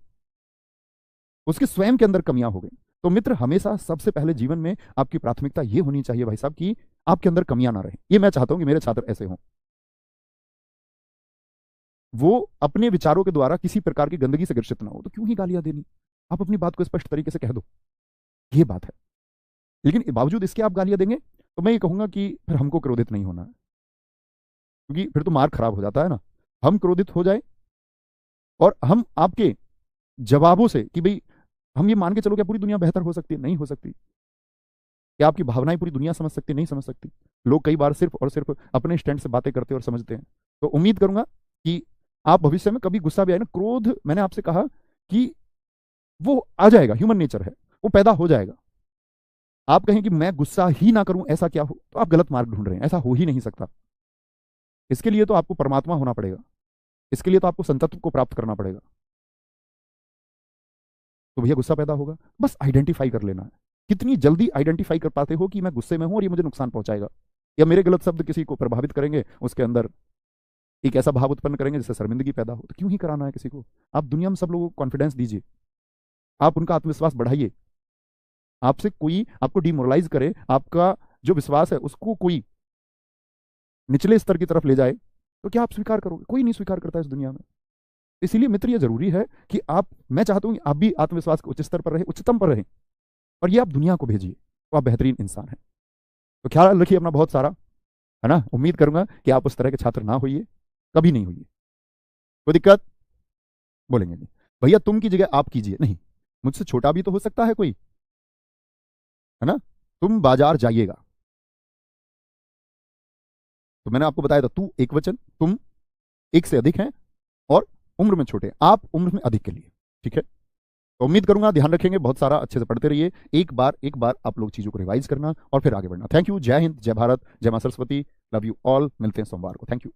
Speaker 1: उसके स्वयं के अंदर कमियां हो गई। तो मित्र, हमेशा सबसे पहले जीवन में आपकी प्राथमिकता ये होनी चाहिए भाई साहब कि आपके अंदर कमियां ना रहे। ये मैं चाहता हूं कि मेरे छात्र ऐसे हों, वो अपने विचारों के द्वारा किसी प्रकार की गंदगी से ग्रसित ना हो। तो क्यों ही गालियां देनी, आप अपनी बात को स्पष्ट तरीके से कह दो, ये बात है। लेकिन बावजूद इसके आप गालियां देंगे तो मैं ये कहूंगा कि फिर हमको क्रोधित नहीं होना है, क्योंकि फिर तो मार्ग खराब हो जाता है ना। हम क्रोधित हो जाए और हम आपके जवाबों से कि भाई हम ये मान के चलो क्या पूरी दुनिया बेहतर हो सकती है? नहीं हो सकती। क्या आपकी भावनाएं पूरी दुनिया समझ सकती? नहीं समझ सकती। लोग कई बार सिर्फ और सिर्फ अपने स्टैंड से बातें करते और समझते हैं। तो उम्मीद करूंगा कि आप भविष्य में कभी गुस्सा भी आए ना, क्रोध, मैंने आपसे कहा कि वो आ जाएगा, ह्यूमन नेचर है, वो पैदा हो जाएगा। आप कहें कि मैं गुस्सा ही ना करूं, ऐसा क्या हो, तो आप गलत मार्ग ढूंढ रहे हैं। ऐसा हो ही नहीं सकता। इसके लिए तो आपको परमात्मा होना पड़ेगा, इसके लिए तो आपको संतत्व को प्राप्त करना पड़ेगा। तो भैया गुस्सा पैदा होगा, बस आइडेंटिफाई कर लेना है। कितनी जल्दी आइडेंटिफाई कर पाते हो कि मैं गुस्से में हूं और ये मुझे नुकसान पहुंचाएगा, या मेरे गलत शब्द किसी को प्रभावित करेंगे, उसके अंदर एक ऐसा भाव उत्पन्न करेंगे जिससे शर्मिंदगी पैदा हो, तो क्यों ही कराना है किसी को। आप दुनिया में सब लोगों को कॉन्फिडेंस दीजिए, आप उनका आत्मविश्वास बढ़ाइए। आपसे कोई आपको डिमोरलाइज करे, आपका जो विश्वास है उसको कोई निचले स्तर की तरफ ले जाए, तो क्या आप स्वीकार करोगे? कोई नहीं स्वीकार करता इस दुनिया में। इसीलिए मित्र, ये जरूरी है कि आप, मैं चाहता हूं कि आप भी आत्मविश्वास के उच्च स्तर पर रहे, उच्चतम पर रहें, और ये आप दुनिया को भेजिए, तो आप बेहतरीन इंसान हैं। तो ख्याल रखिए अपना बहुत सारा, है ना। उम्मीद करूंगा कि आप उस तरह के छात्र ना होइए, कभी नहीं होइए। कोई दिक्कत? बोलेंगे नहीं भैया तुम की जगह आप कीजिए, नहीं, मुझसे छोटा भी तो हो सकता है कोई, है ना। तुम बाजार जाइएगा, तो मैंने आपको बताया था, तू एक वचन, तुम एक से अधिक हैं, और उम्र में छोटे, आप उम्र में अधिक के लिए, ठीक है। तो उम्मीद करूंगा ध्यान रखेंगे, बहुत सारा अच्छे से पढ़ते रहिए। एक बार आप लोग चीजों को रिवाइज करना और फिर आगे बढ़ना। Thank you. जय हिंद, जय भारत, जय मां सरस्वती। Love you all. मिलते हैं सोमवार को। Thank you.